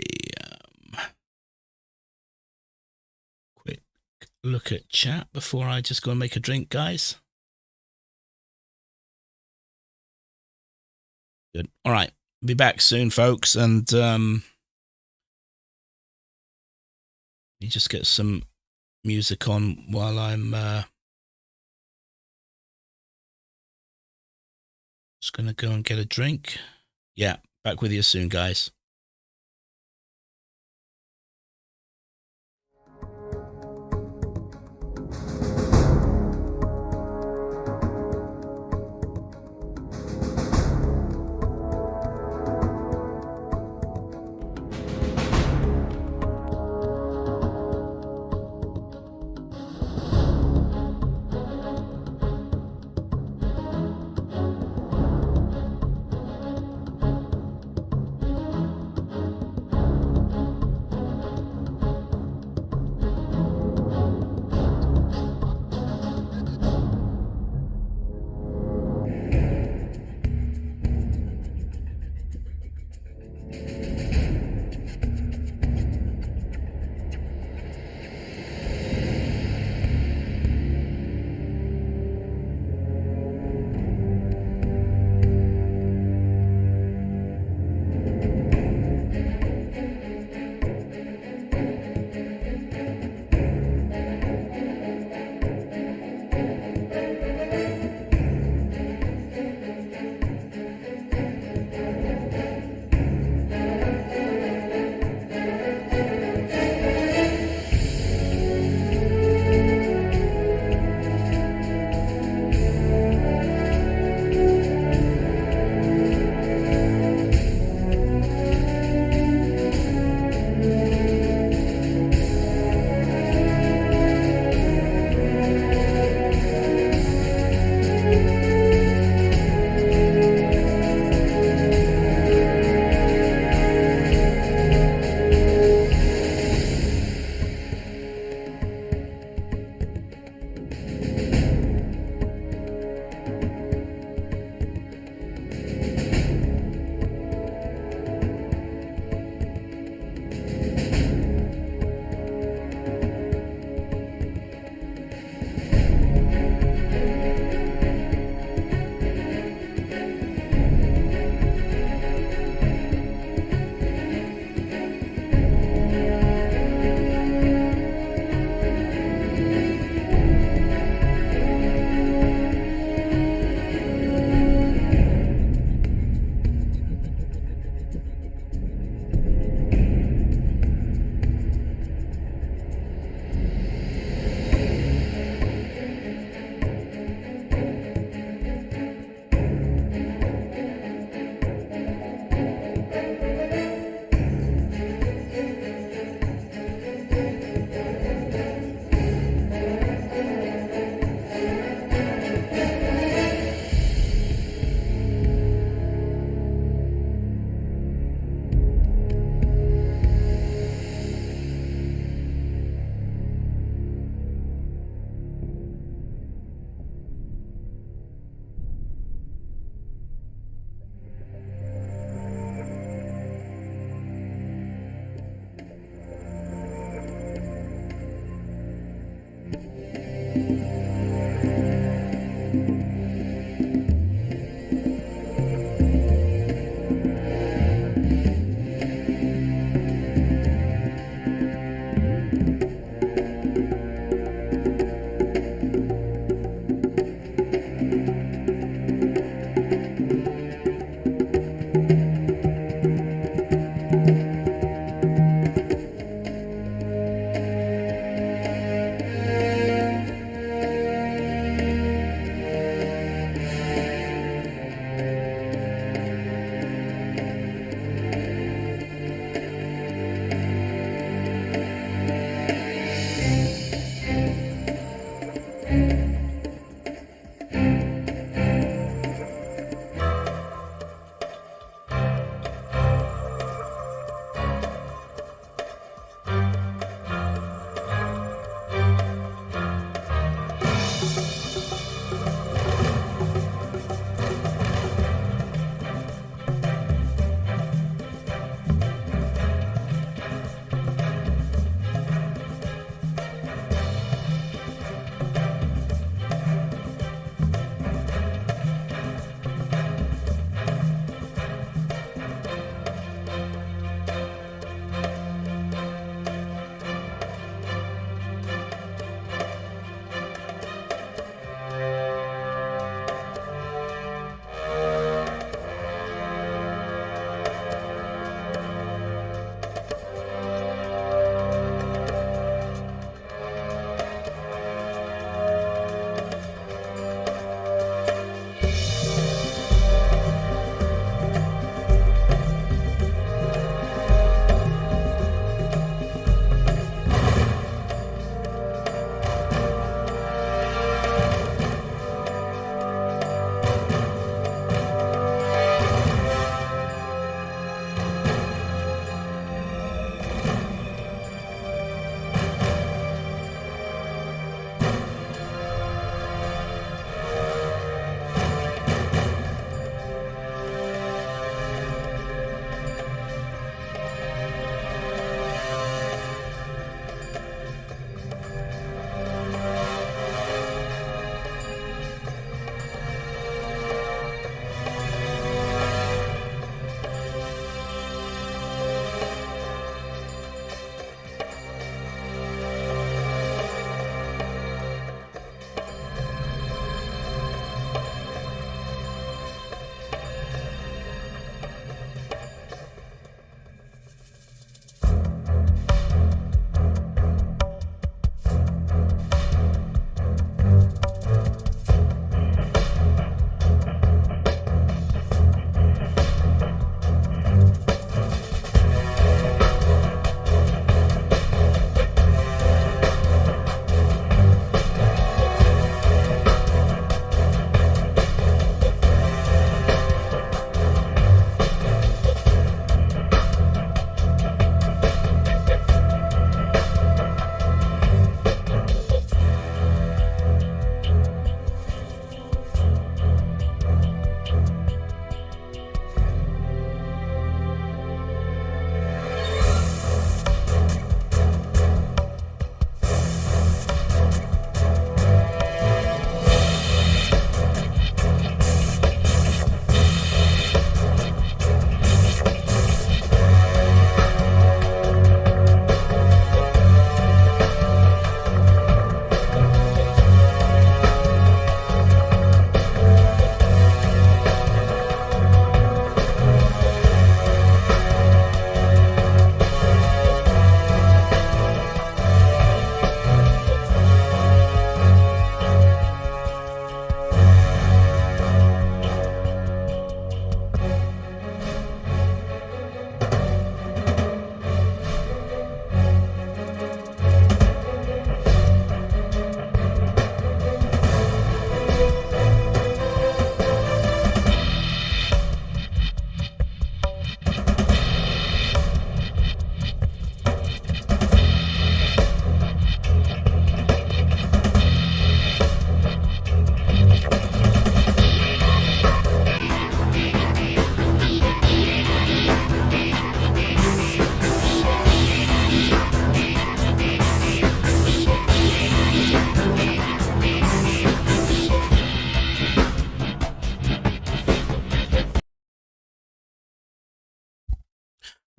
S1: Quick look at chat before I just go and make a drink, guys. Good. All right. Be back soon, folks. And you just get some music on while I'm just going to go and get a drink. Yeah. Back with you soon, guys.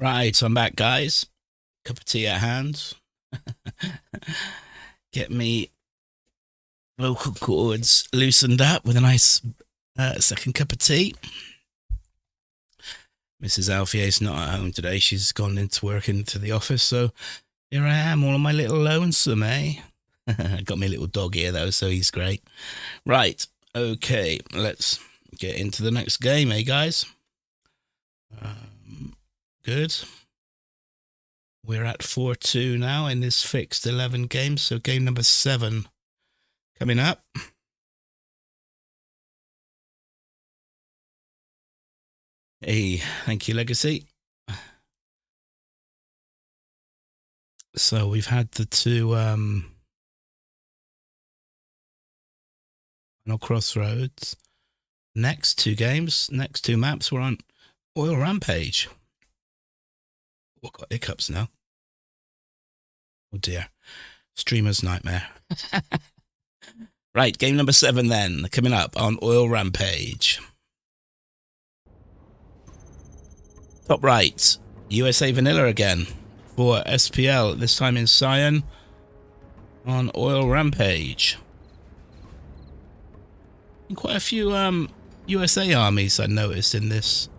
S1: Right, I'm back, guys. Cup of tea at hand. Get me vocal cords loosened up with a nice second cup of tea. Mrs. Alfier's not at home today. She's gone into work into the office, so here I am, all on my little lonesome, eh? Got me little dog here, though, so he's great. Right, okay, let's get into the next game, eh, guys? Good. We're at 4-2 now in this fixed 11 games, so game number 7 coming up. Hey, thank you, Legacy. So we've had the two final crossroads. Next 2 games, next 2 maps, we're on Oil Rampage. We've got hiccups now. Oh dear. Streamer's nightmare. Right, game number 7 then, coming up on Oil Rampage. Top right, USA Vanilla again for SPL, this time in Cyan on Oil Rampage. And quite a few USA armies I noticed in this.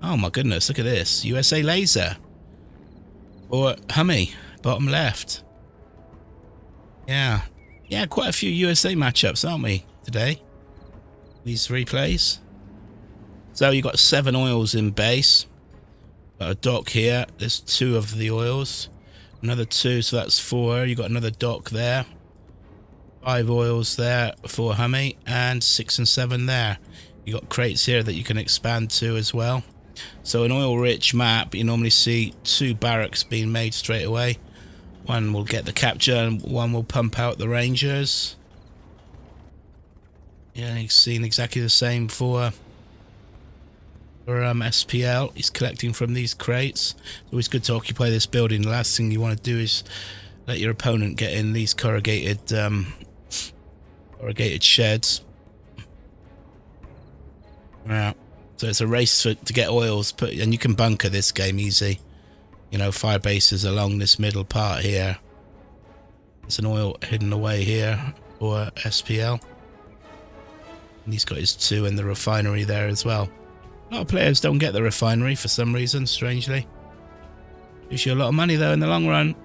S1: Oh my goodness, look at this. USA Laser. Or Hummi, bottom left. Yeah, quite a few USA matchups, aren't we, today? These replays. So you've got 7 oils in base. Got a dock here. There's 2 of the oils. Another 2, so that's 4. You've got another dock there. 5 oils there for Hummi, and 6 and 7 there. You've got crates here that you can expand to as well. So an oil-rich map, you normally see 2 barracks being made straight away. One will get the capture and one will pump out the Rangers. Yeah, you've seen exactly the same for SPL. He's collecting from these crates. It's always good to occupy this building. The last thing you want to do is let your opponent get in these corrugated sheds. Yeah. So it's a race to get oils, and you can bunker this game easy. You know, fire bases along this middle part here. There's an oil hidden away here for SPL. And he's got his 2 in the refinery there as well. A lot of players don't get the refinery for some reason, strangely. Gives you a lot of money though in the long run.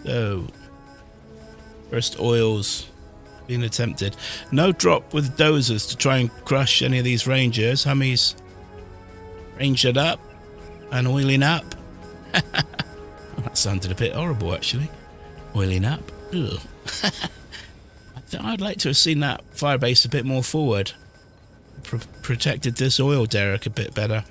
S1: So, first oils being attempted. No drop with dozers to try and crush any of these Rangers. Hummi's rangered up and oiling up. That sounded a bit horrible, actually. Oiling up. Ugh. I'd like to have seen that firebase a bit more forward. Protected this oil derrick a bit better.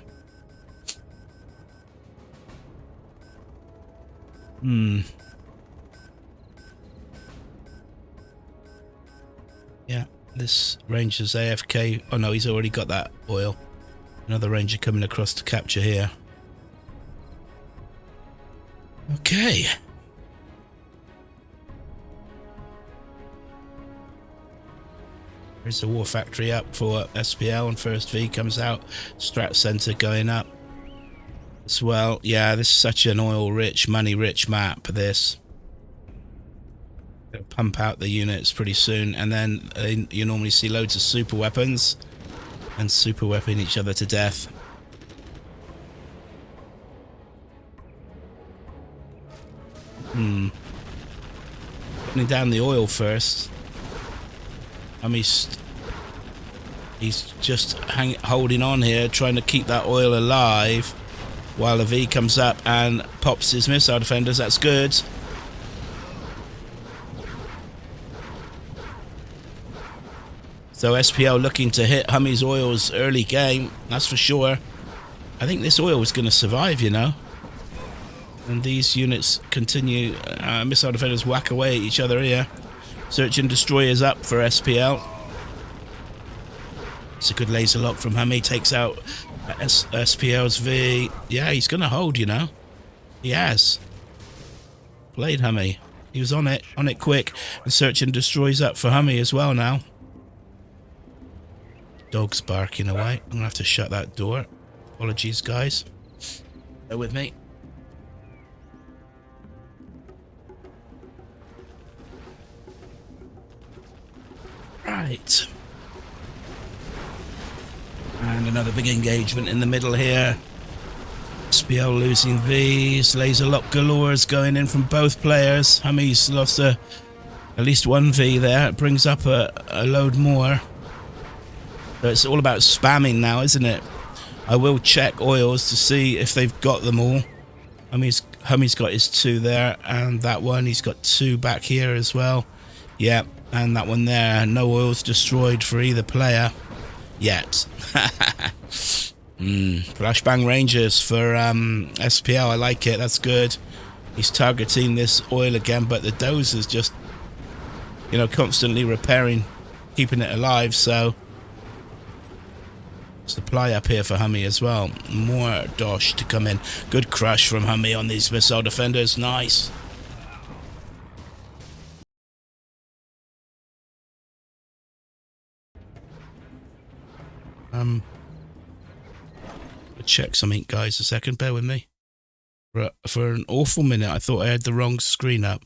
S1: Yeah, this Ranger's AFK. Oh no, he's already got that oil. Another Ranger coming across to capture here. Okay. There's the war factory up for SPL, and first V comes out. Strat center going up as well. Yeah, this is such an oil-rich, money-rich map, this. It'll pump out the units pretty soon, and then you normally see loads of super weapons and super weapon each other to death. Putting down the oil first. I mean, he's just holding on here, trying to keep that oil alive, while the V comes up and pops his missile defenders. That's good. So SPL looking to hit Hummi's oils early game, that's for sure. I think this oil is going to survive, you know. And these units continue, missile defenders whack away at each other here. Search and destroy is up for SPL. It's a good laser lock from Hummi, takes out SPL's V. Yeah, he's going to hold, you know. He has. Played Hummi. He was on it quick. And search and destroy's up for Hummi as well now. Dog's barking away. I'm going to have to shut that door. Apologies, guys. Bear with me. Right. And another big engagement in the middle here. Spl losing Vs. Laser lock galores going in from both players. Hummi's lost at least one V there. It brings up a load more. So it's all about spamming now, isn't it? I will check oils to see if they've got them all. Hummi's got his 2 there, and that one, he's got 2 back here as well. Yeah, and that one there. No oils destroyed for either player yet. Flashbang Rangers for SPL. I like it. That's good. He's targeting this oil again, but the dozer's just, you know, constantly repairing, keeping it alive. So supply up here for Hummi as well. More dosh to come in. Good crush from Hummi on these missile defenders. Nice. Check something, guys. A second, bear with me. For an awful minute, I thought I had the wrong screen up,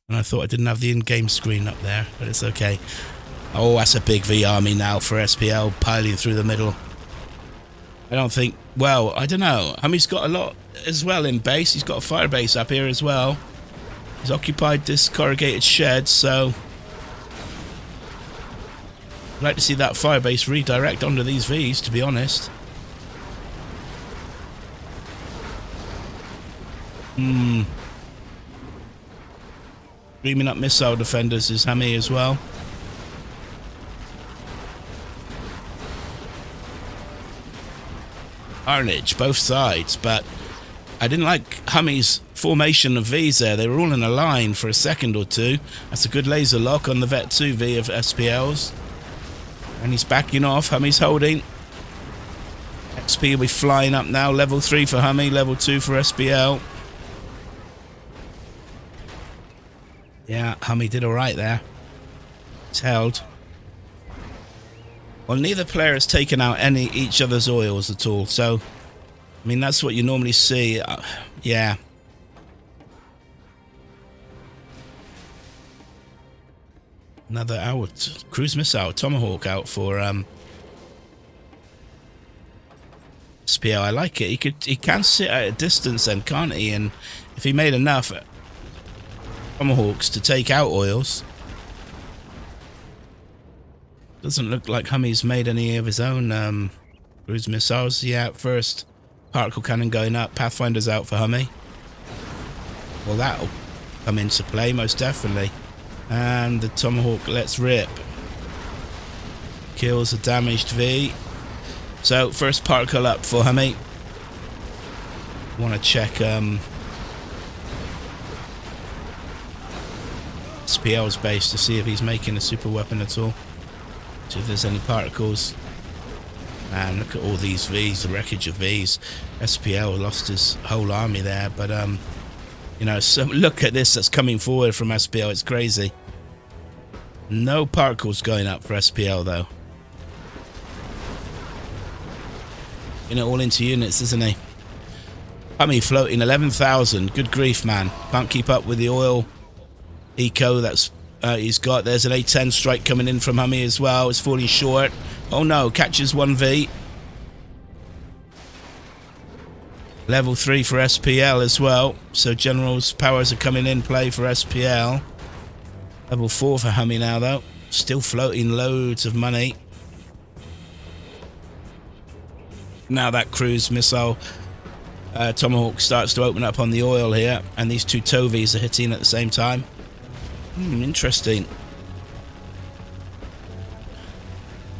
S1: and I thought I didn't have the in-game screen up there, but it's okay. Oh, that's a big V army now for SPL, piling through the middle. I don't think, well, I don't know. Hummi's got a lot as well in base. He's got a fire base up here as well. He's occupied this corrugated shed, so I'd like to see that fire base redirect onto these Vs, to be honest. Dreaming up missile defenders is Hummi as well. Carnage, both sides, but I didn't like Hummi's formation of Vs there. They were all in a line for a second or two. That's a good laser lock on the Vet 2 V of SPL's. And he's backing off. Hummi's holding. XP will be flying up now. Level 3 for Hummi, level 2 for SPL. Yeah, Hummi did alright there. It's held. Well, neither player has taken out each other's oils at all, so I mean that's what you normally see. Yeah. Another out. Cruise missile, Tomahawk out for SPL. I like it. He can sit at a distance then, can't he? And if he made enough Tomahawks to take out oils. Doesn't look like Hummi's made any of his own cruise missiles. Yeah, first particle cannon going up. Pathfinder's out for Hummi. Well, that'll come into play most definitely. And the Tomahawk lets rip. Kills a damaged V. So first particle up for Hummi. Want to check SPL's base to see if he's making a super weapon at all. See if there's any particles. And look at all these Vs, the wreckage of Vs. SPL lost his whole army there, but you know, so look at this that's coming forward from SPL. It's crazy. No particles going up for SPL though. You know, all into units, isn't he? Hummi floating 11,000. Good grief, man. Can't keep up with the oil eco that's he's got. There's an A10 strike coming in from Hummi as well. It's falling short. Oh no, catches 1V. Level 3 for SPL as well. So General's powers are coming in play for SPL. Level 4 for Hummi now though. Still floating loads of money. Now that cruise missile Tomahawk starts to open up on the oil here. And these two Tovies are hitting at the same time. Interesting.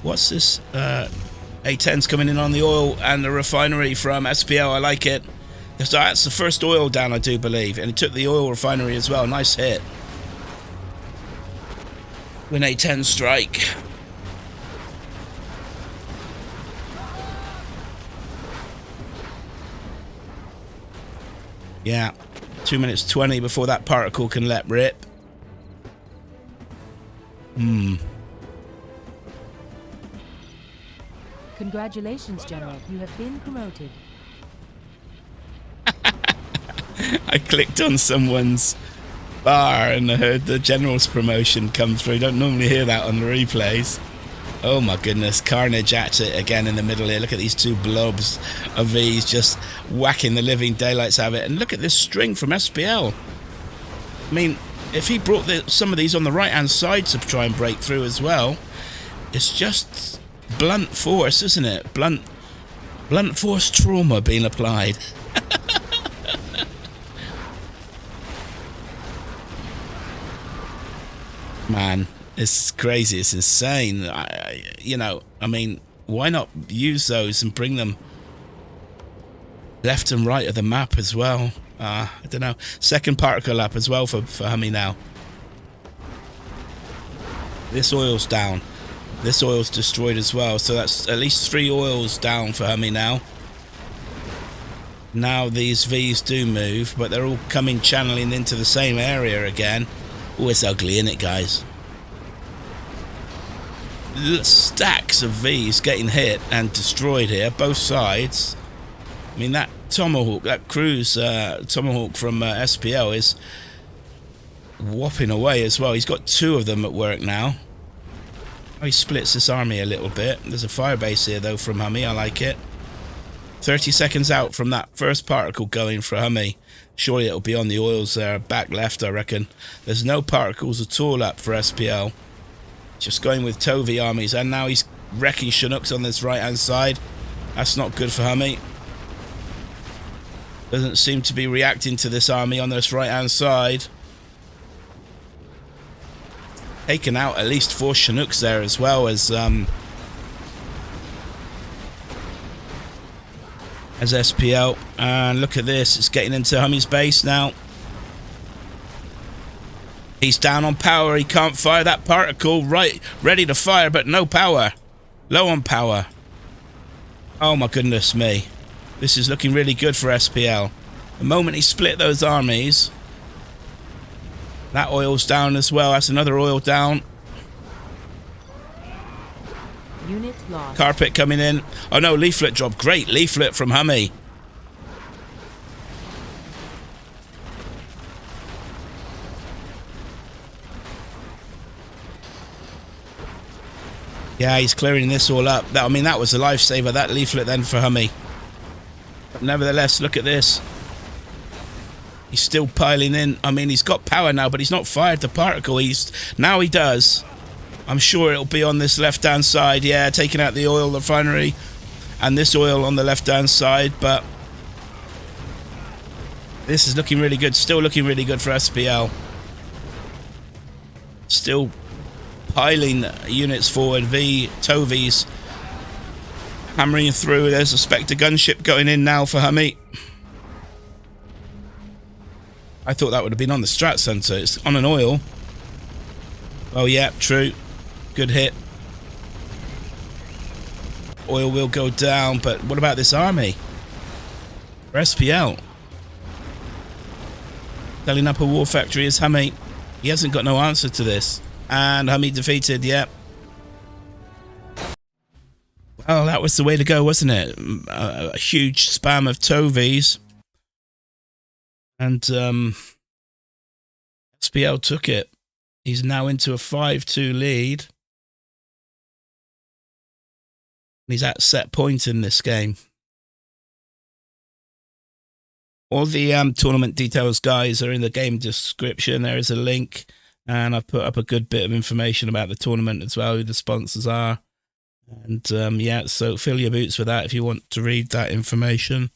S1: What's this? A10's coming in on the oil and the refinery from SPL. I like it. So that's the first oil down, I do believe. And it took the oil refinery as well. Nice hit. Win A10 strike. Yeah. 2 minutes 20 before that particle can let rip.
S2: Congratulations, General. You have been promoted.
S1: I clicked on someone's bar and I heard the General's promotion come through. Don't normally hear that on the replays. Oh my goodness, carnage at it again in the middle here. Look at these two blobs of these just whacking the living daylights out of it. And look at this string from SPL. I mean, if he brought some of these on the right-hand side to try and break through as well, it's just blunt force, isn't it? Blunt force trauma being applied. Man, it's crazy. It's insane. I mean, why not use those and bring them left and right of the map as well? I don't know. Second particle lap as well for Hummi now. This oil's down. This oil's destroyed as well. So that's at least 3 oils down for Hummi now. Now these V's do move, but they're all channeling into the same area again. Oh, it's ugly, isn't it, guys? Stacks of V's getting hit and destroyed here, both sides. I mean, that Tomahawk, that cruise Tomahawk from SPL is whopping away as well. He's got 2 of them at work now. Oh, he splits this army a little bit. There's a firebase here, though, from Hummi. I like it. 30 seconds out from that first particle going for Hummi. Surely it'll be on the oils there, back left, I reckon. There's no particles at all up for SPL. Just going with Tovi armies, and now he's wrecking Chinooks on this right-hand side. That's not good for Hummi. Doesn't seem to be reacting to this army on this right-hand side. Taken out at least 4 Chinooks there as well as SPL. And look at this, it's getting into Hummi's base now. He's down on power, he can't fire that particle. Right, ready to fire, but no power. Low on power. Oh my goodness me. This is looking really good for SPL. The moment he split those armies, that oil's down as well. That's another oil down.
S2: Unit lost.
S1: Carpet coming in. Oh no, leaflet drop. Great leaflet from Hummi. Yeah, he's clearing this all up. I mean, that was a lifesaver, that leaflet then for Hummi. But nevertheless, look at this. He's still piling in. I mean, he's got power now, but he's not fired the particle. Now he does. I'm sure it'll be on this left-hand side. Yeah, taking out the oil refinery and this oil on the left-hand side. But this is looking really good. Still looking really good for SPL. Still piling units forward. Tovi's hammering through. There's a Spectre gunship going in now for Hummi. I thought that would have been on the strat center. It's on an oil. Oh yeah, true. Good hit. Oil will go down, but what about this army? For SPL. Selling up a war factory is Hummi. He hasn't got no answer to this. And Hummi defeated, yep. Well, that was the way to go, wasn't it? A huge spam of Tovies. And SPL took it. He's now into a 5-2 lead. He's at set point in this game. All the tournament details, guys, are in the game description. There is a link. And I've put up a good bit of information about the tournament as well, who the sponsors are. And yeah, so fill your boots with that if you want to read that information.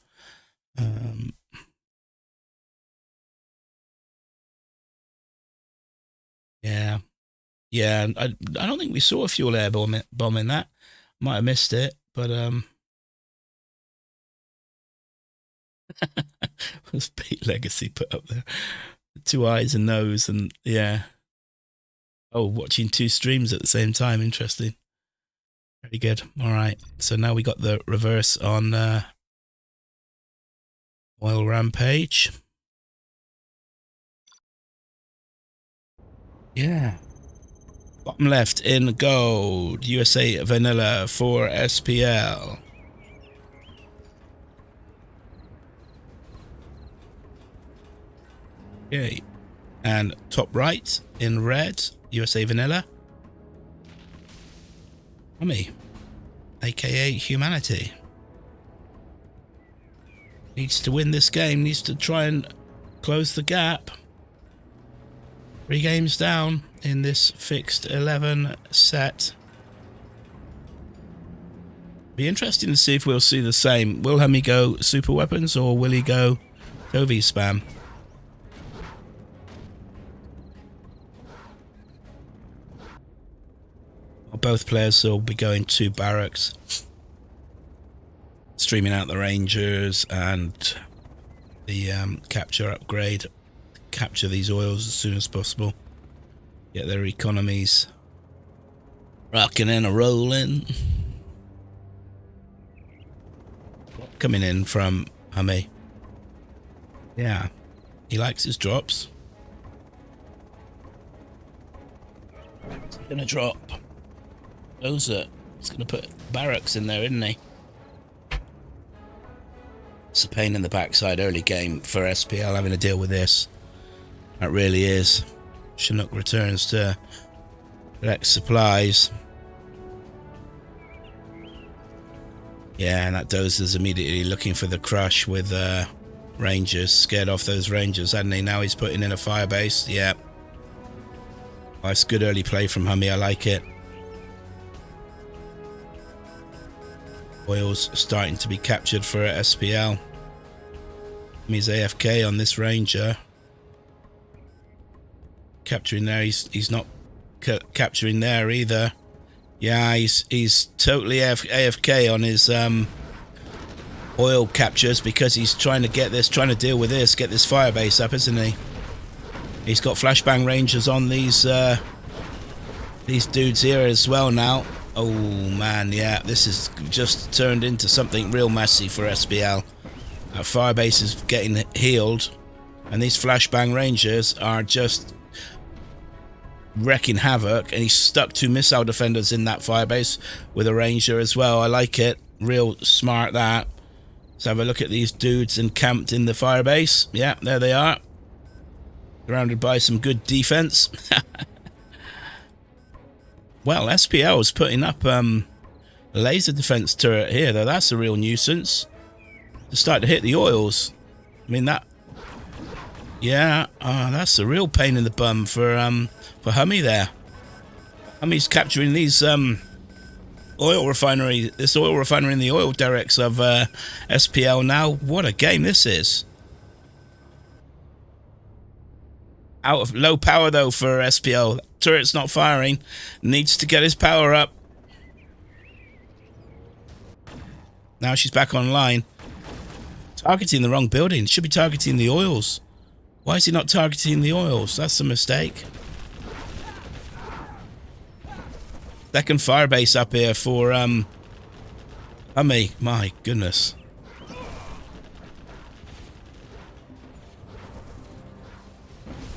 S1: Yeah. Yeah, I don't think we saw a fuel air bomb in that. Might have missed it, but was Pete Legacy put up there. 2 eyes and nose, and yeah. Oh, watching 2 streams at the same time. Interesting. Very good. All right. So now we got the reverse on Oil Rampage. Yeah. Bottom left in gold. USA Vanilla for SPL. Okay. And top right in red, USA Vanilla. Hummi, aka Humanity. Needs to win this game, needs to try and close the gap. 3 games down in this fixed 11 set. Be interesting to see if we'll see the same. Will Hummi go super weapons or will he go Tovi spam? Both players will be going to barracks, streaming out the Rangers and the capture upgrade. Capture these oils as soon as possible. Get their economies rocking and a rolling. Coming in from Hummi. Yeah, he likes his drops. It's gonna drop. Those are. He's gonna put barracks in there, isn't he? It's a pain in the backside early game for SPL having to deal with this. That really is. Chinook returns to collect supplies. Yeah, and that Dozer's immediately looking for the crush with Rangers. Scared off those Rangers, hadn't he? Now he's putting in a firebase. Yeah. That's good early play from Hummi. I like it. Oil's starting to be captured for SPL. He's AFK on this Ranger. Capturing there, he's not capturing there either. Yeah, he's totally AFK on his oil captures because he's trying to deal with this, get this firebase up, isn't he? He's got flashbang Rangers on these dudes here as well now. Oh man, yeah, this has just turned into something real messy for SPL. That firebase is getting healed, and these flashbang Rangers are just wrecking havoc, and he's stuck 2 missile defenders in that firebase with a Ranger as well. I like it. Real smart, that. Let's have a look at these dudes encamped in the firebase. Yeah, there they are. Surrounded by some good defense. Well, SPL is putting up a laser defense turret here, though. That's a real nuisance. To start to hit the oils. I mean, that... Yeah, that's a real pain in the bum for Hummi there. Hummi's capturing these oil refinery in the oil derricks of SPL now. What a game this is. Out of low power though for SPL. Turret's not firing. Needs to get his power up. Now she's back online. Targeting the wrong building. Should be targeting the oils. Why is he not targeting the oils? That's a mistake. Second firebase up here for Hummi. My goodness.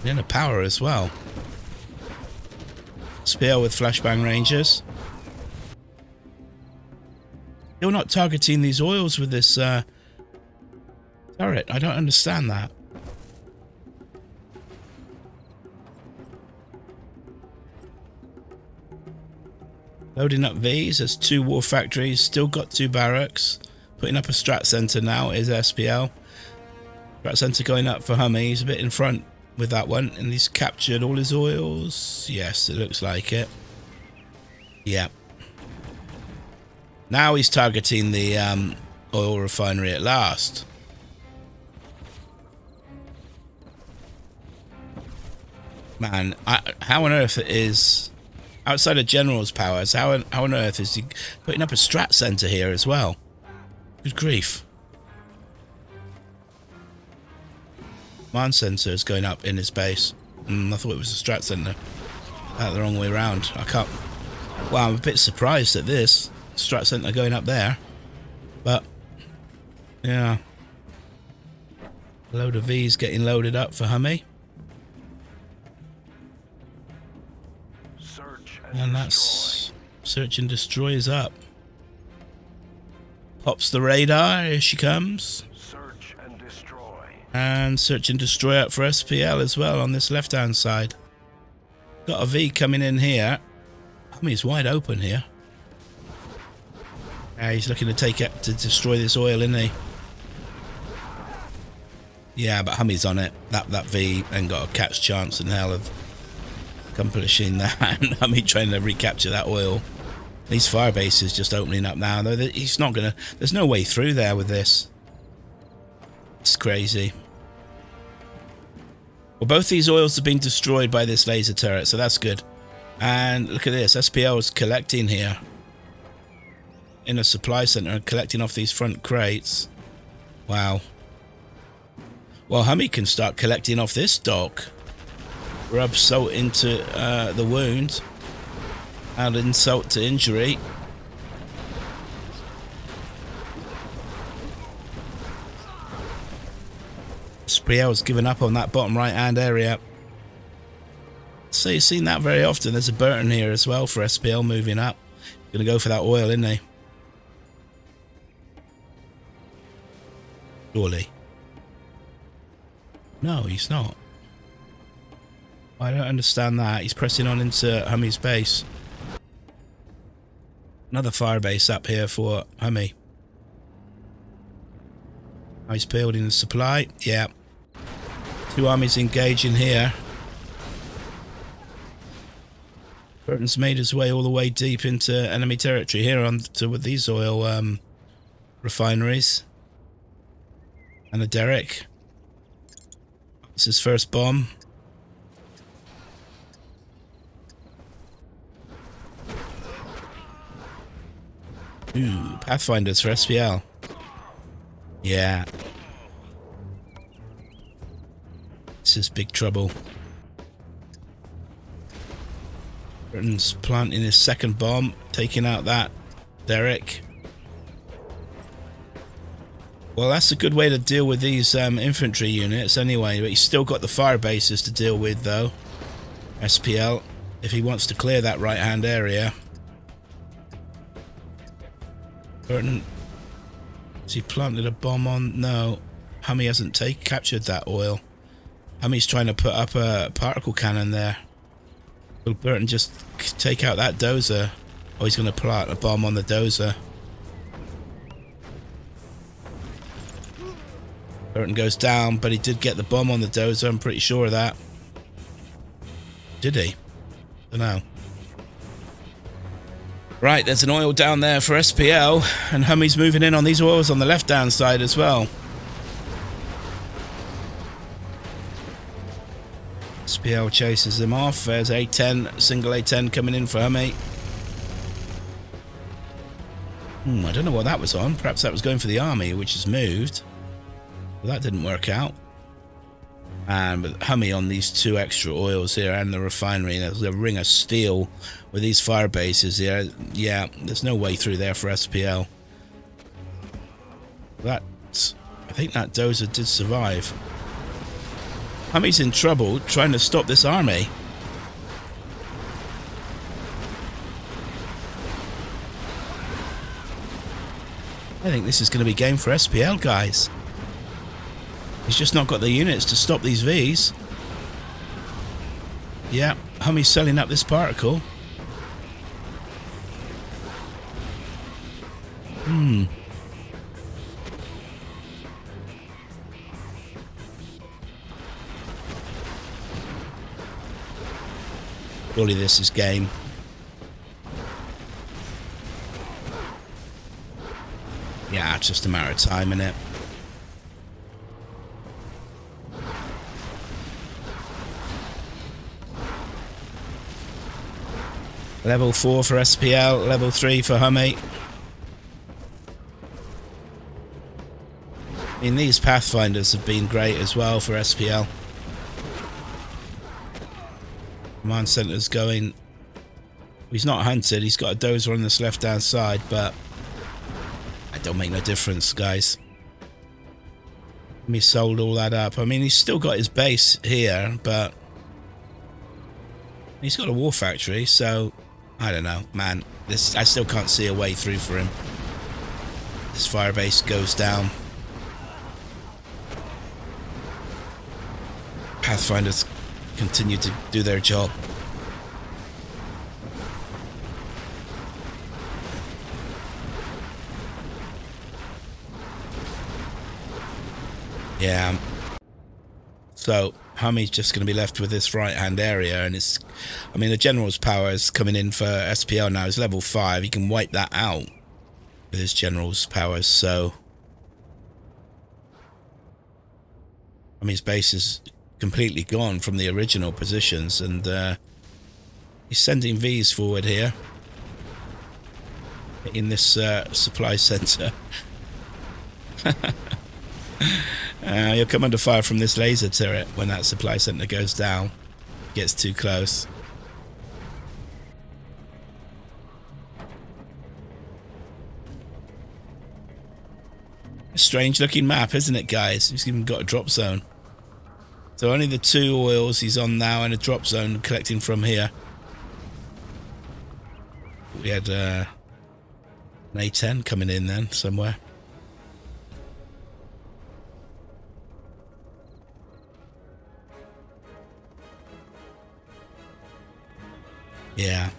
S1: In a power as well. Spear with flashbang Rangers. You're not targeting these oils with this turret. I don't understand that. Loading up V's. There's 2 war factories. Still got 2 barracks. Putting up a strat center now is SPL. Strat center going up for Hummi. He's a bit in front with that one, and he's captured all his oils. Yes, it looks like it. Yeah. Now he's targeting the oil refinery at last. Man, how on earth is... Outside of General's powers, how on earth is he putting up a strat center here as well? Good grief. Command sensor is going up in his base. I thought it was a strat center. The wrong way around. I can't... Wow, I'm a bit surprised at this. Strat center going up there. But, yeah. A load of V's getting loaded up for Hummi. And that's search and destroy is up. Pops the radar, here she comes.
S3: Search and destroy.
S1: And search and destroy out for SPL as well on this left-hand side. Got a V coming in here. Hummy's wide open here. He's looking to take it to destroy this oil, isn't he? Yeah, but Hummy's on it. That V ain't got a cat's chance in hell of accomplishing that. And Hummy trying to recapture that oil. These fire bases just opening up now. Though he's not gonna. There's no way through there with this. It's crazy. Well, both these oils have been destroyed by this laser turret, so that's good. And look at this. SPL is collecting here in a supply center and collecting off these front crates. Wow. Well, Hummy can start collecting off this dock. Rub salt into the wound. Add insult to injury. Spl has given up on that bottom right hand area. So you've seen that very often. There's a Burton here as well for SPL moving up. Gonna go for that oil, isn't he? Surely. No, he's not. I don't understand that. He's pressing on into Hummy's base. Another fire base up here for Hummy. He's building the supply. Yeah. Two armies engaging here. Burton's made his way all the way deep into enemy territory here with these oil refineries. And a derrick. It's his first bomb. Ooh, Pathfinders for SPL. Yeah. This is big trouble. Britain's planting his second bomb, taking out that derrick. Well, that's a good way to deal with these infantry units anyway, but he's still got the fire bases to deal with though. SPL, if he wants to clear that right hand area. Burton, has he planted a bomb on? No, Hummy hasn't captured that oil. Hummy's trying to put up a particle cannon there. Will Burton just take out that dozer? Oh, he's going to plant a bomb on the dozer. Burton goes down, but he did get the bomb on the dozer, I'm pretty sure of that. Did he? Don't know. Right, there's an oil down there for SPL, and Hummy's moving in on these oils on the left-hand side as well. SPL chases them off. There's A10, single A10 coming in for Hummy. I don't know what that was on. Perhaps that was going for the army, which has moved. Well, that didn't work out. But Hummy on these two extra oils here and the refinery. There's a ring of steel with these fire bases here. Yeah, there's no way through there for SPL. I think that dozer did survive. Hummy's in trouble trying to stop this army. I think this is going to be game for SPL, guys. He's just not got the units to stop these Vs. Yeah, Hummy's selling up this particle. Surely this is game. Yeah, it's just a matter of time, innit? Level 4 for SPL, level 3 for Hummy. I mean, these Pathfinders have been great as well for SPL. Command center's going. He's not hunted, he's got a dozer on this left hand side, but it don't make no difference, guys. He sold all that up. I mean, he's still got his base here, but he's got a war factory, so I don't know, man. I still can't see a way through for him. This fire base goes down. Pathfinders continue to do their job. Yeah. So Hummi's just going to be left with this right-hand area, and it's, I mean, the General's power is coming in for SPL now. It's level 5. He can wipe that out with his General's powers, so I mean, his base is completely gone from the original positions, and he's sending Vs forward here in this supply center. You'll come under fire from this laser turret when that supply center goes down. Gets too close. A strange looking map, isn't it, guys? He's even got a drop zone. So only the 2 oils he's on now and a drop zone collecting from here. We had an A10 coming in then somewhere. Yeah.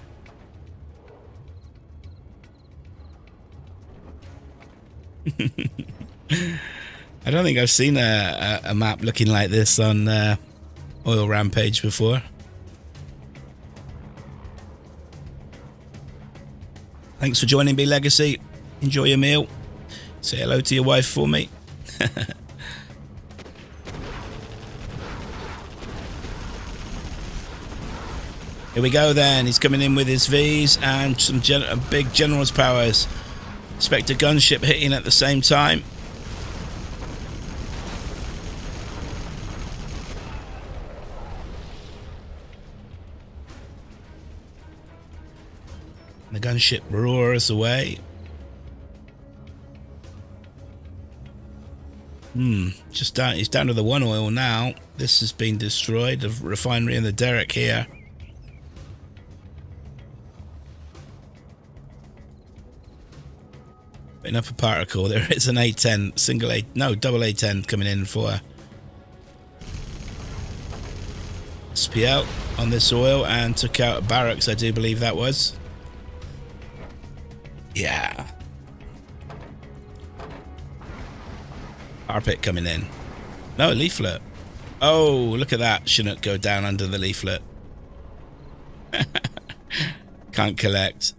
S1: I don't think I've seen a map looking like this on Oil Rampage before. Thanks for joining me, Legacy. Enjoy your meal. Say hello to your wife for me. Here we go then. He's coming in with his Vs and some big General's powers. Expect a gunship hitting at the same time. The gunship roars away. Just down. He's down to the 1 oil now. This has been destroyed. The refinery and the derrick here. Putting up a particle. There is an A10, double A10 coming in for Spl on this oil and took out barracks, I do believe that was. Yeah. Carpet coming in. No, leaflet. Oh, look at that Chinook go down under the leaflet. Can't collect.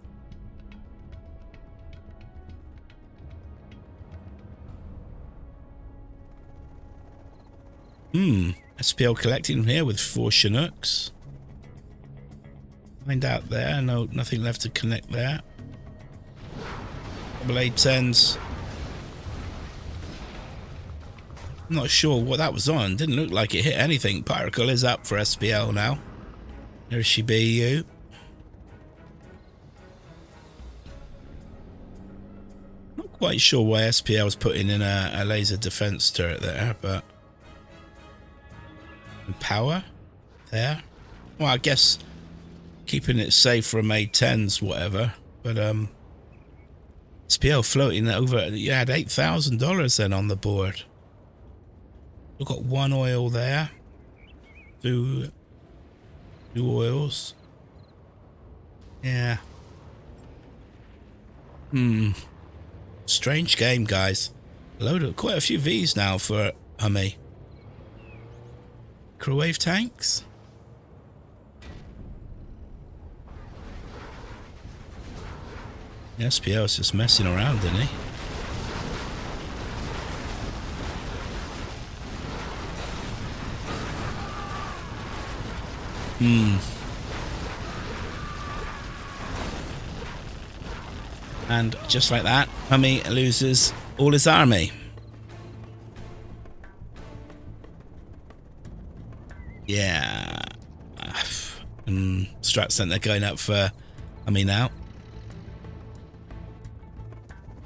S1: SPL collecting here with 4 Chinooks. Find out there. No, nothing left to connect there. Double A10s. I'm not sure what that was on. Didn't look like it hit anything. Particle is up for SPL now. There she be, you. Not quite sure why SPL was putting in a laser defense turret there, but and power there. Well, I guess keeping it safe from A10s, whatever. But SPL floating over. You had $8,000 then on the board. We've got 1 oil there. 2 oils. Yeah. Strange game, guys. Quite a few Vs now for Hummi. Microwave tanks. The SPL is just messing around, isn't he? And just like that, Hummi loses all his army. Yeah. Strat Center going up for Hummi now.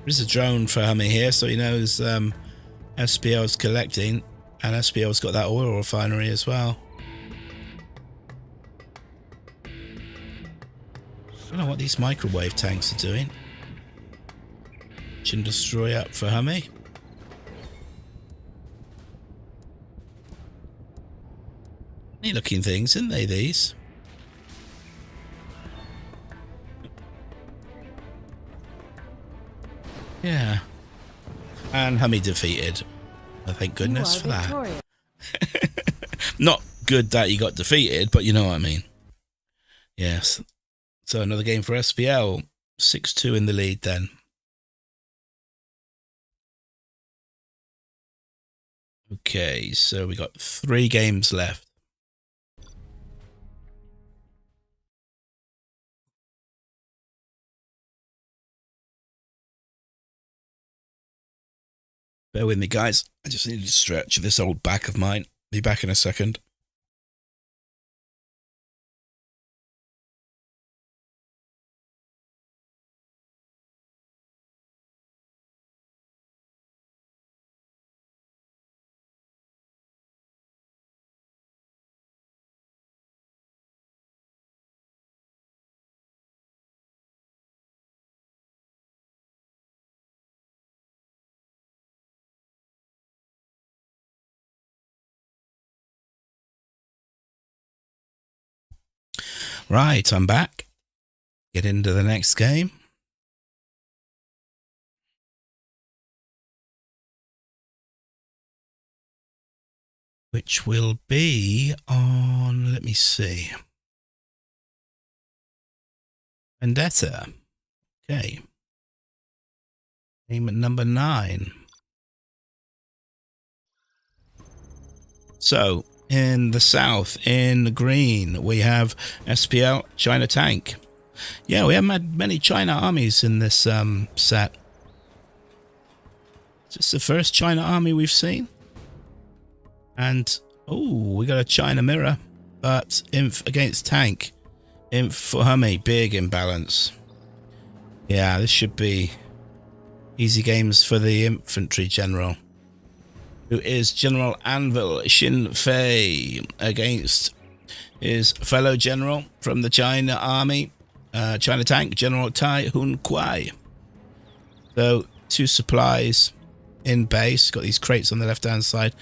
S1: There's a drone for Hummi here, so he knows SPL's collecting, and SPL's got that oil refinery as well. I don't know what these microwave tanks are doing. Chin destroy up for Hummi. Neat looking things, isn't they, these? Yeah. And Hummi defeated. Well, thank goodness for that. Not good that he got defeated, but you know what I mean. Yes. So another game for SPL. 6-2 in the lead then. Okay, so we got 3 games left. Bear with me, guys. I just need to stretch this old back of mine. Be back in a second. Right, I'm back. Get into the next game. Which will be on, let me see. Vendetta. Okay. Game at number 9. So, in the south, in the green, we have SPL China Tank. Yeah, we haven't had many China armies in this set. Is this the first China army we've seen? And, oh, we got a China mirror, but Inf against Tank. Inf for Hummi, big imbalance. Yeah, this should be easy games for the infantry general, who is General Anvil Xin Fei, against his fellow general from the China army, China Tank, General Tai Hun Kwai. So 2 supplies in base, got these crates on the left hand side,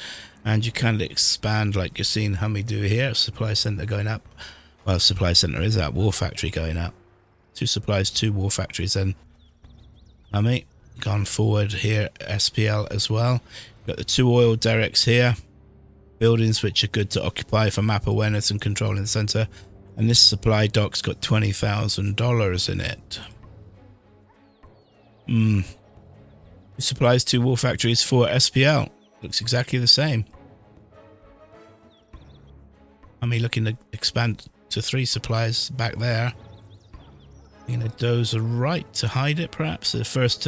S1: and you kind of expand like you're seeing Hummi do here. Supply center going up. Well, supply center is that war factory going up. 2 supplies, 2 war factories, and Hummi gone forward here. SPL as well. Got the 2 oil derricks here, buildings which are good to occupy for map awareness and control in the center. And this supply dock's got $20,000 in it. 2 supplies, 2 war factories for SPL. Looks exactly the same. Looking to expand to 3 supplies back there. A dozer right to hide it, perhaps. The first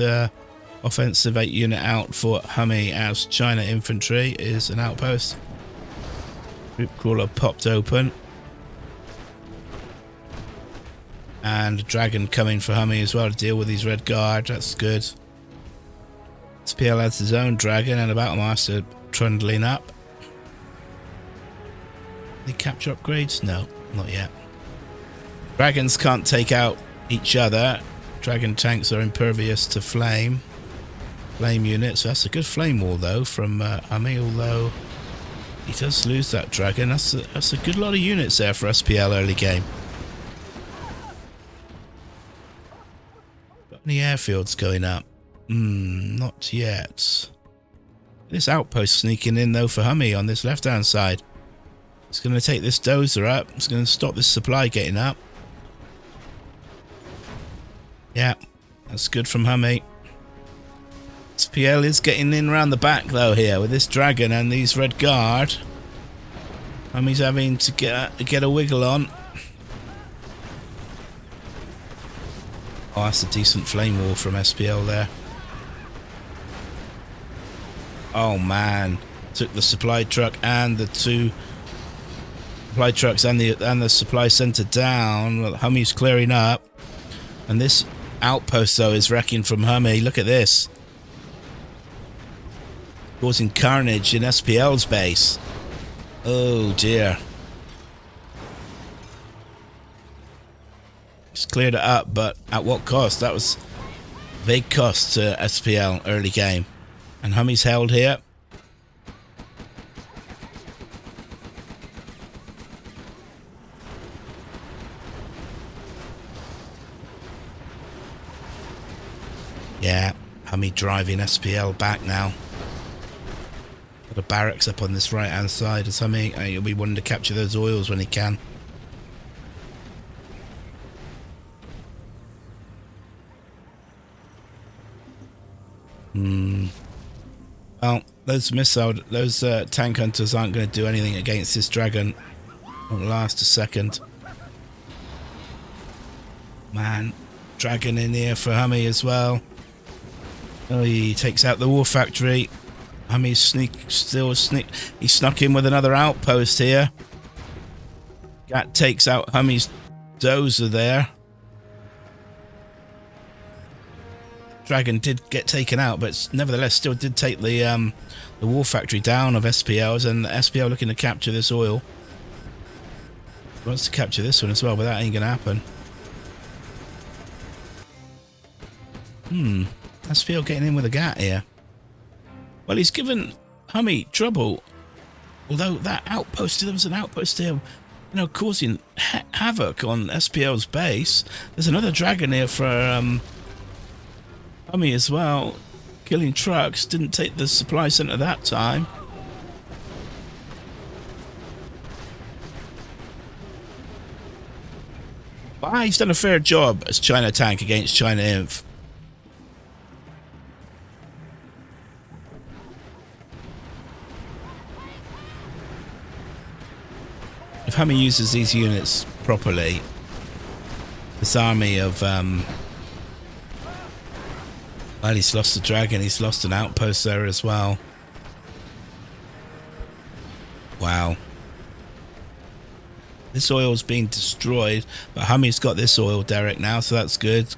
S1: offensive 8 unit out for Hummi as China infantry is an outpost. Group crawler popped open. And a dragon coming for Hummi as well to deal with these red guard. That's good. SPL has his own dragon and a battle master trundling up. Any capture upgrades? No, not yet. Dragons can't take out each other. Dragon tanks are impervious to flame units. So that's a good flame wall though from Hummi, although he does lose that dragon. That's a good lot of units there for SPL early game. Got any airfields going up? Not yet. This outpost sneaking in though for Hummi on this left hand side. It's going to take this dozer up. It's going to stop this supply getting up. Yeah, that's good from Hummi. SPL is getting in around the back though here with this dragon and these red guard. Hummi's having to get a wiggle on. Oh, that's a decent flame wall from SPL there. Oh man, took the supply truck and the 2 supply trucks and the supply center down. Well, Hummi's clearing up, and this outpost though is wrecking from Hummi. Look at this, causing carnage in SPL's base. Oh dear. It's cleared it up, but at what cost? That was a big cost to SPL early game. And Hummi's held here. Yeah, Hummy driving SPL back now. Got a barracks up on this right-hand side of Hummy. He'll be wanting to capture those oils when he can. Well, those tank hunters aren't going to do anything against this dragon. Won't last a second. Man, dragon in here for Hummy as well. Oh, he takes out the war factory. Hummy's he snuck in with another outpost here. Gat takes out Hummy's dozer there. Dragon did get taken out, but nevertheless still did take the war factory down of SPLs, and SPL looking to capture this oil. Wants to capture this one as well, but that ain't gonna happen. SPL getting in with a Gat here. Well, he's given Hummy trouble. Although that outpost, there was an outpost here, causing havoc on SPL's base. There's another dragon here for Hummy as well. Killing trucks. Didn't take the supply center that time. But he's done a fair job as China tank against China Inf. If Hummy uses these units properly, this army of well, he's lost the dragon, he's lost an outpost there as well. Wow. This oil's being destroyed, but Hummy's got this oil derrick now, so that's good.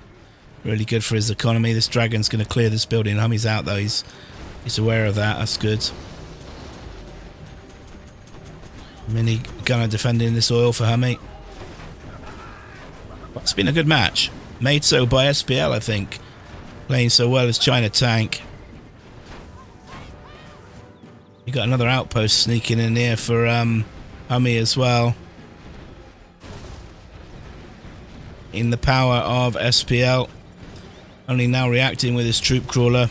S1: Really good for his economy. This dragon's going to clear this building. Hummy's out though, he's aware of that, that's good. Mini gunner defending this oil for Hummy. Well, it's been a good match. Made so by SPL, I think. Playing so well as China tank. You got another outpost sneaking in here for Hummy as well. In the power of SPL. Only now reacting with his troop crawler.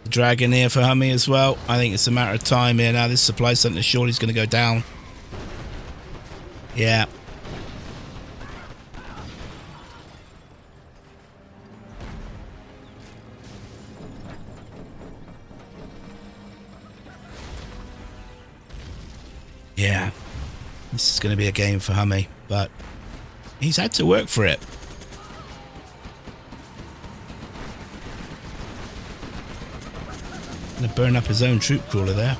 S1: Dragon here for Hummy as well. I think it's a matter of time here now. This supply center surely is going to go down. Yeah. Yeah. This is going to be a game for Hummy, but he's had to work for it. Gonna burn up his own troop crawler there.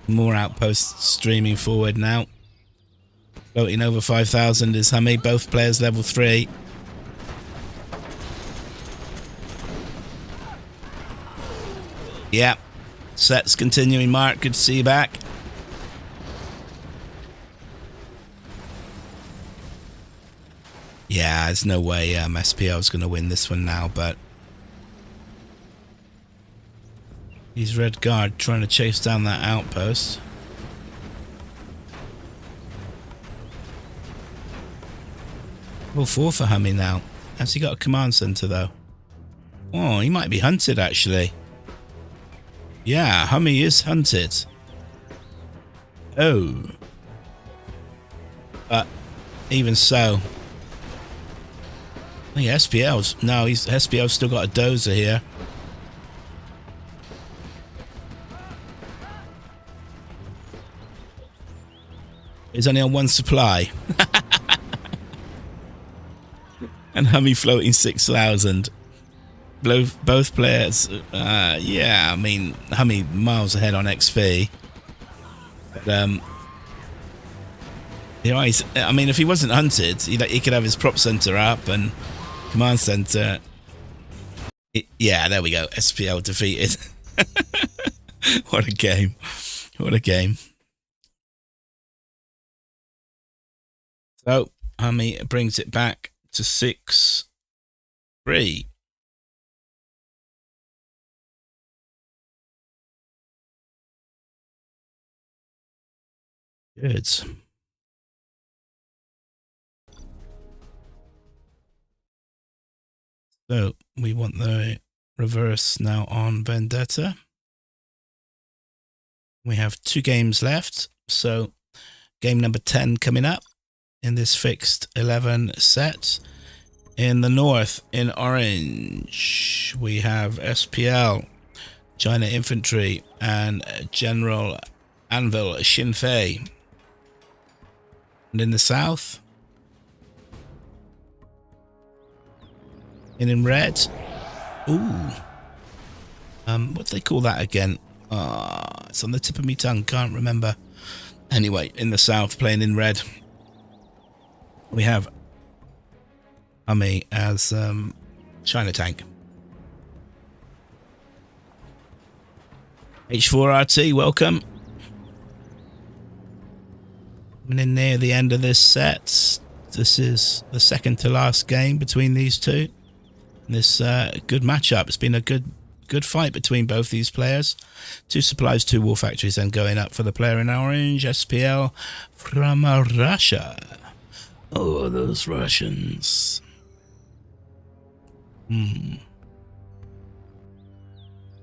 S1: More outposts streaming forward now. Floating over 5,000 is Hummy. Both players level 3. Yeah. Sets continuing, Mark. Good to see you back. Yeah, there's no way SPL is going to win this one now, but he's Red Guard trying to chase down that outpost. Level 4 for Hummy now. Has he got a command center though? Oh, he might be hunted actually. Yeah, Hummy is hunted. Oh. But even so. I think SPL's still got a dozer here. He's only on one supply. And Hummy floating 6,000. Both players, yeah, I mean, Hummy miles ahead on XP. But, I mean, if he wasn't hunted, he could have his prop center up and command center. Yeah, there we go. SPL defeated. What a game. What a game. So, Hummy brings it back to 6-3. Good. So we want the reverse now on Vendetta. We have 2 games left. So game number 10 coming up in this fixed 11 set. In the north, in orange, we have SPL, China Infantry, and General Anvil Xinfei. And in the south, and in red, what do they call that again? It's on the tip of my tongue, can't remember. Anyway, in the south, playing in red, we have Hummi as China tank. H4RT, welcome. Coming in near the end of this set. This is the second to last game between these two. This good matchup. It's been a good fight between both these players. 2 supplies, 2 war factories, then going up for the player in orange, SPL from Russia. Oh, those Russians.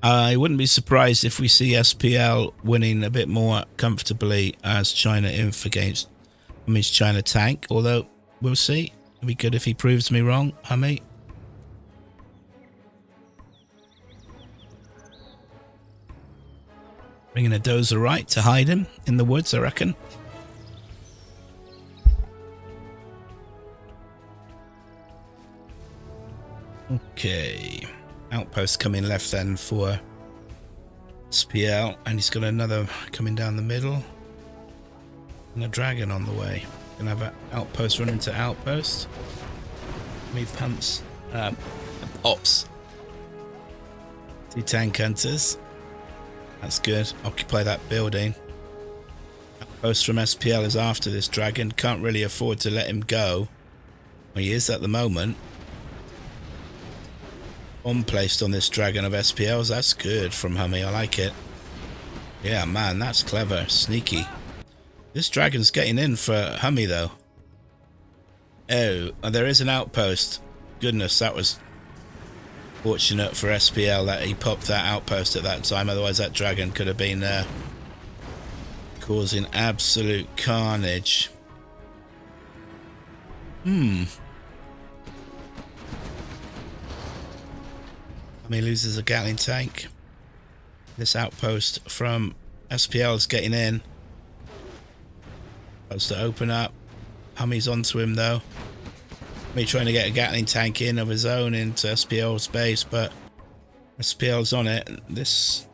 S1: I wouldn't be surprised if we see SPL winning a bit more comfortably as China Inf against Hummi's China tank, although we'll see. It'd be good if he proves me wrong, Hummi. Bringing a dozer right to hide him in the woods, I reckon. Okay. Outpost coming left then for SPL, and he's got another coming down the middle. And a dragon on the way. Gonna have an outpost run into outpost. Move pumps. Ops. 2 tank hunters. That's good. Occupy that building. Outpost from SPL is after this dragon. Can't really afford to let him go. Well, he is at the moment. Bomb placed on this dragon of SPL's. That's good from Hummi. I like it. Yeah, man, that's clever. Sneaky. This dragon's getting in for Hummi, though. Oh, there is an outpost. Goodness, that was fortunate for SPL that he popped that outpost at that time. Otherwise, that dragon could have been causing absolute carnage. Hummi loses a Gatling tank. This outpost from SPL is getting in. Supposed to open up. Hummi's onto him though. Hummi trying to get a Gatling tank in of his own into SPL's base, but SPL's on it. This,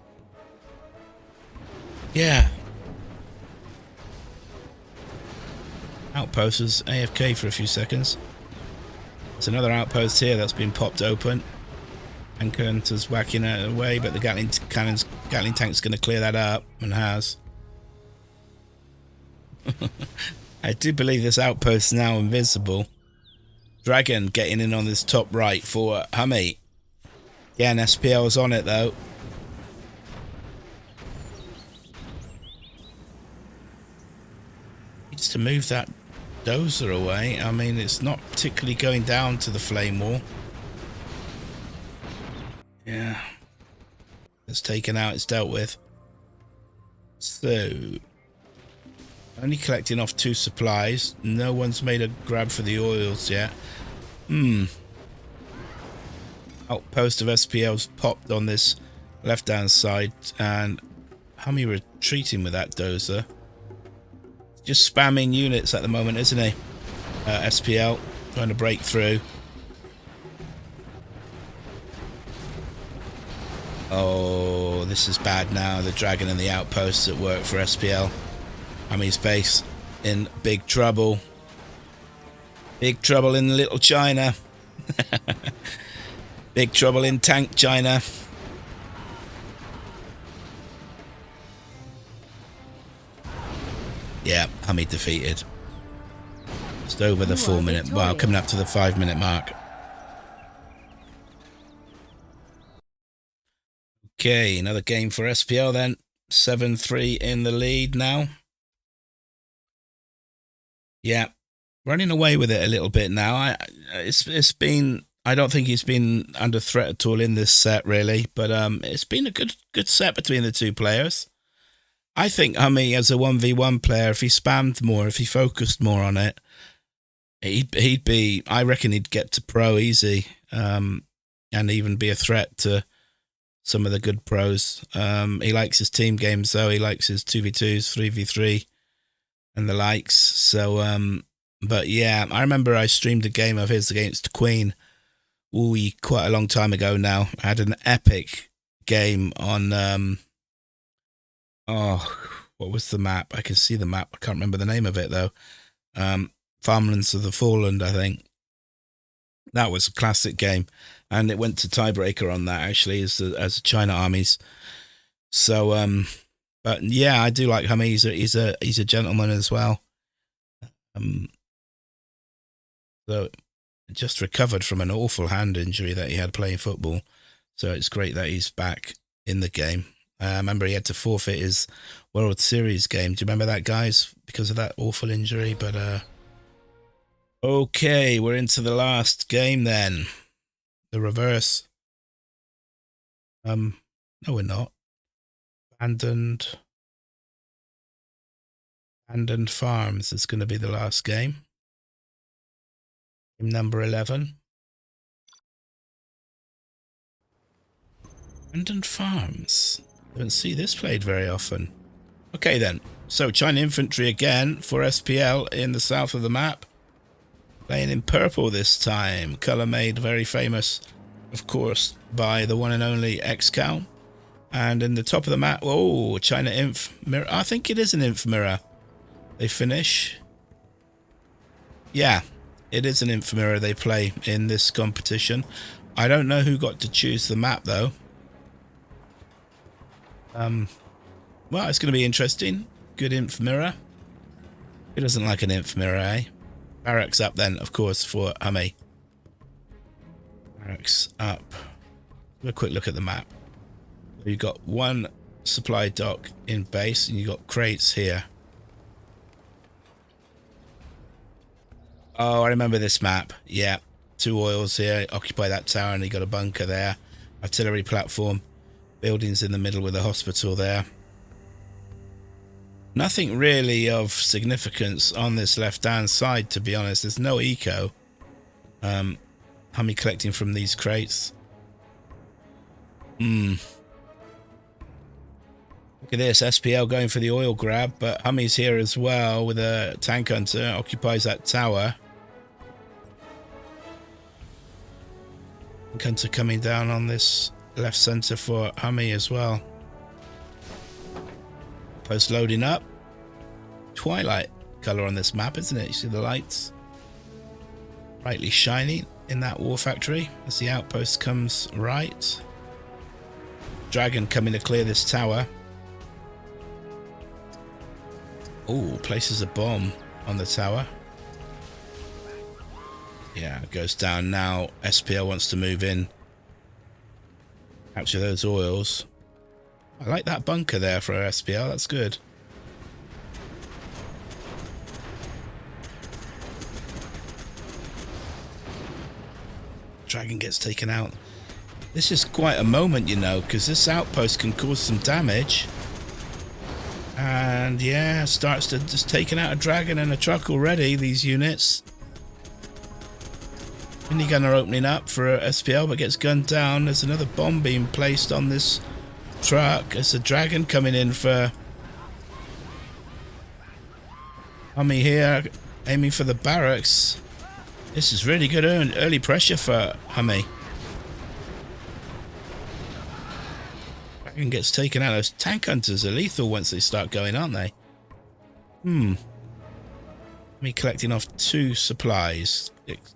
S1: yeah. Outpost was AFK for a few seconds. There's another outpost here that's been popped open. And Hunter's whacking it away, but the Gatling tank's going to clear that up, and has. I do believe this outpost is now invisible. Dragon getting in on this top right for Hummi. Yeah, and SPL's on it though. Needs to move that dozer away. I mean, it's not particularly going down to the flame wall. Yeah. It's taken out, it's dealt with. So, only collecting off 2 supplies. No one's made a grab for the oils yet. Outpost of SPL's popped on this left-hand side, and Hummi retreating with that dozer. Just spamming units at the moment, isn't he? SPL trying to break through. Oh, this is bad now. The dragon and the outposts at work for SPL. Hummi's base in big trouble. Big trouble in little China. Big trouble in tank China. Yeah, Hummi defeated. Just over the 4 minute. Well, coming up to the 5 minute mark. Okay, another game for SPL then. 7-3 in the lead now. Yeah, running away with it a little bit now. It's been I don't think he's been under threat at all in this set, really. But it's been a good set between the two players. I think Hummi, as a 1v1 player, if he spammed more, if he focused more on it, he'd be. I reckon he'd get to pro easy, and even be a threat to some of the good pros. He likes his team games, though. He likes his 2v2s, 3v3, and the likes. So, but yeah, I remember I streamed a game of his against Queen. Quite a long time ago now. I had an epic game on. What was the map? I can see the map. I can't remember the name of it though. Farmlands of the Fallen, I think. That was a classic game, and it went to tiebreaker on that actually as the China armies. So, but yeah, I do like Hummi. He's a gentleman as well. So just recovered from an awful hand injury that he had playing football. So it's great that he's back in the game. I remember he had to forfeit his World Series game. Do you remember that, guys? Because of that awful injury. But okay, we're into the last game then. The reverse. No, we're not. Abandoned Farms is going to be the last game. Game number 11. Abandoned Farms. I don't see this played very often. Okay then. So China Infantry again for SPL in the south of the map. Playing in purple this time. Colour made very famous, of course, by the one and only XCal. And in the top of the map, oh, China Inf Mirror. I think it is an Inf Mirror. They finish. Yeah, it is an Inf Mirror they play in this competition. I don't know who got to choose the map though. Well, it's going to be interesting. Good Inf Mirror. Who doesn't like an Inf Mirror, eh? Barracks up then, of course, for Hummi. Barracks up. Have a quick look at the map. You've got one supply dock in base, and you've got crates here. Oh, I remember this map. Yeah, 2 oils here. Occupy that tower, and you got a bunker there. Artillery platform. Buildings in the middle with a hospital there. Nothing really of significance on this left-hand side, to be honest. There's no eco. Hummi collecting from these crates. Look at this. SPL going for the oil grab, but Hummi's here as well with a tank hunter. Occupies that tower. Tank hunter coming down on this left center for Hummi as well. Post loading up. Twilight color on this map, isn't it? You see the lights brightly shining in that war factory as the outpost comes right. Dragon coming to clear this tower. Oh, places a bomb on the tower. Yeah, it goes down now. SPL wants to move in. Capture those oils. I like that bunker there for SPL. That's good. Dragon gets taken out. This is quite a moment, you know, because this outpost can cause some damage. And yeah, starts to just taking out a dragon and a truck already, these units. Minigunner opening up for SPL, but gets gunned down. There's another bomb being placed on this truck. There's a dragon coming in for Hummi here, aiming for the barracks. This is really good early pressure for Hummi. Dragon gets taken out. Those tank hunters are lethal once they start going, aren't they? Me collecting off 2 supplies.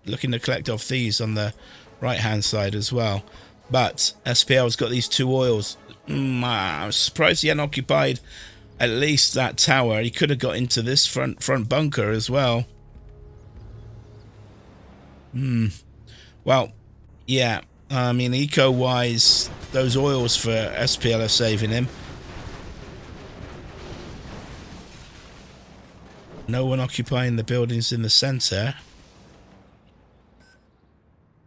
S1: Looking to collect off these on the right hand side as well. But SPL's got these 2 oils. I'm surprised he hadn't occupied at least that tower. He could have got into this front bunker as well. Well, yeah. I mean, eco-wise, those oils for SPL are saving him. No one occupying the buildings in the centre.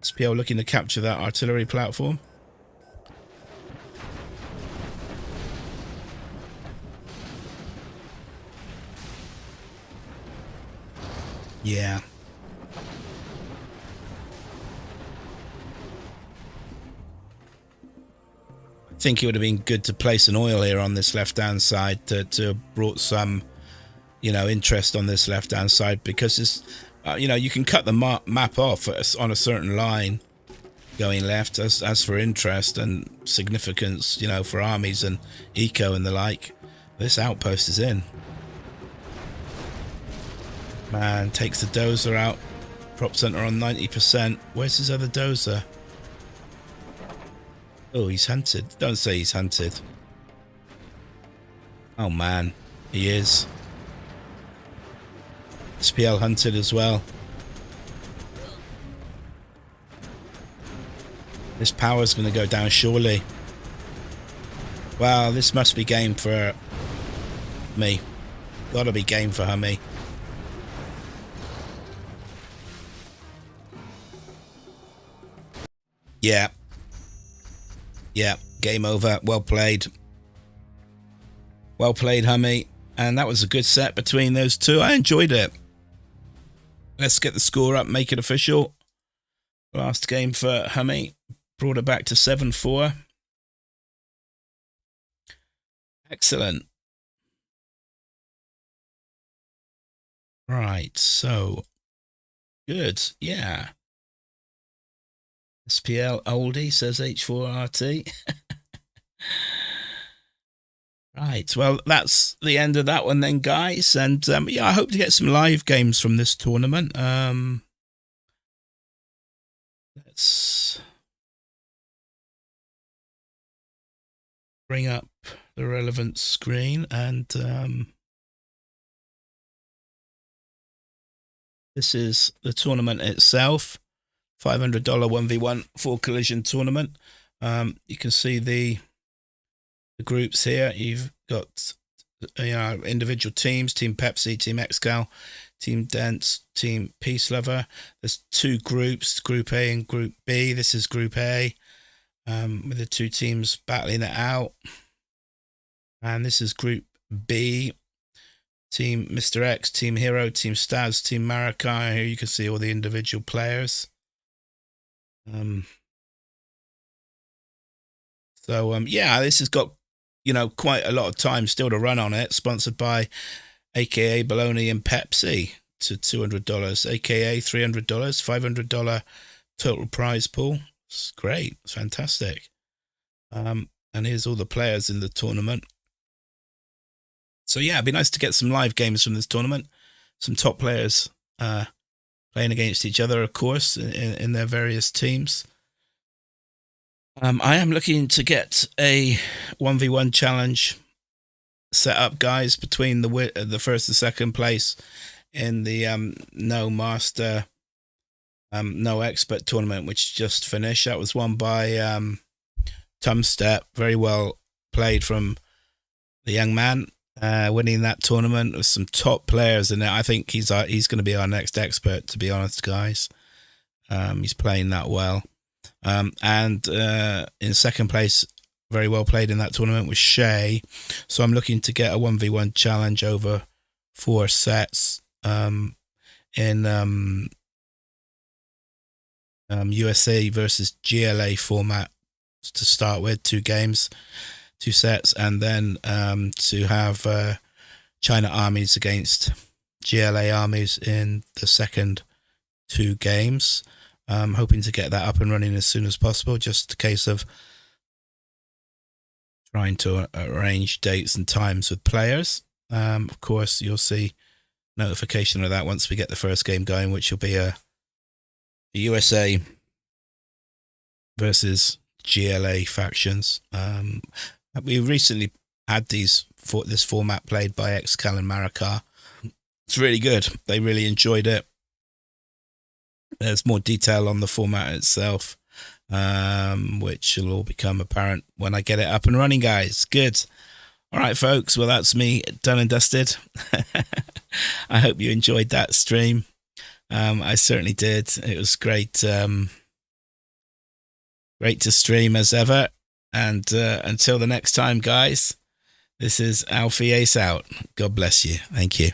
S1: Spl looking to capture that artillery platform. Yeah. I think it would have been good to place an oil here on this left-hand side to have brought some, interest on this left-hand side, because it's, you can cut the map off on a certain line going left as for interest and significance, for armies and eco and the like. This outpost is in. Man, takes the dozer out. Prop center on 90%. Where's his other dozer? Oh, he's hunted. Don't say he's hunted. Oh man, he is. Spl hunted as well. This power's going to go down surely. Wow, this must be game for me. Gotta be game for Hummi. Yeah. Yeah, game over. Well played. Well played, Hummi. And that was a good set between those two. I enjoyed it. Let's get the score up, make it official. Last game for Hummi. Brought it back to 7-4. Excellent. Right, so good. Yeah. Spl oldie, says H4RT. Right, well, that's the end of that one then, guys. And yeah, I hope to get some live games from this tournament. Let's bring up the relevant screen, and this is the tournament itself. $500 1v1 4 collision tournament. You can see the groups here. You've got individual teams: Team Pepsi, Team Excal, Team Dents, Team Peace Lover. There's two groups, Group A and Group B. This is Group A, with the two teams battling it out. And this is Group B. Team Mr. X, Team Hero, Team Staz, Team Maracai. Here you can see all the individual players. Yeah, this has got, quite a lot of time still to run on it. Sponsored by AKA Bologna and Pepsi to $200, AKA $300, $500 total prize pool. It's great. It's fantastic. And here's all the players in the tournament. So yeah, it'd be nice to get some live games from this tournament. Some top players playing against each other, of course, in their various teams. I am looking to get a 1v1 challenge set up, guys, between the first and second place in the No Master, No Expert tournament, which just finished. That was won by Tumstep. Very well played from the young man, winning that tournament with some top players in it. I think he's going to be our next expert, to be honest, guys. He's playing that well. And in second place, very well played in that tournament, was Shay. So I'm looking to get a 1v1 challenge over 4 sets in USA versus GLA format to start with, 2 games, 2 sets, and then to have China armies against GLA armies in the second 2 games. Hoping to get that up and running as soon as possible. Just a case of trying to arrange dates and times with players. Of course, you'll see notification of that once we get the first game going, which will be a USA versus GLA factions. We recently had this format played by Excal and Maracai. It's really good. They really enjoyed it. There's more detail on the format itself, which will all become apparent when I get it up and running, guys. Good. All right, folks. Well, that's me done and dusted. I hope you enjoyed that stream. I certainly did. It was great Great to stream as ever. And until the next time, guys, this is Alfie Ace out. God bless you. Thank you.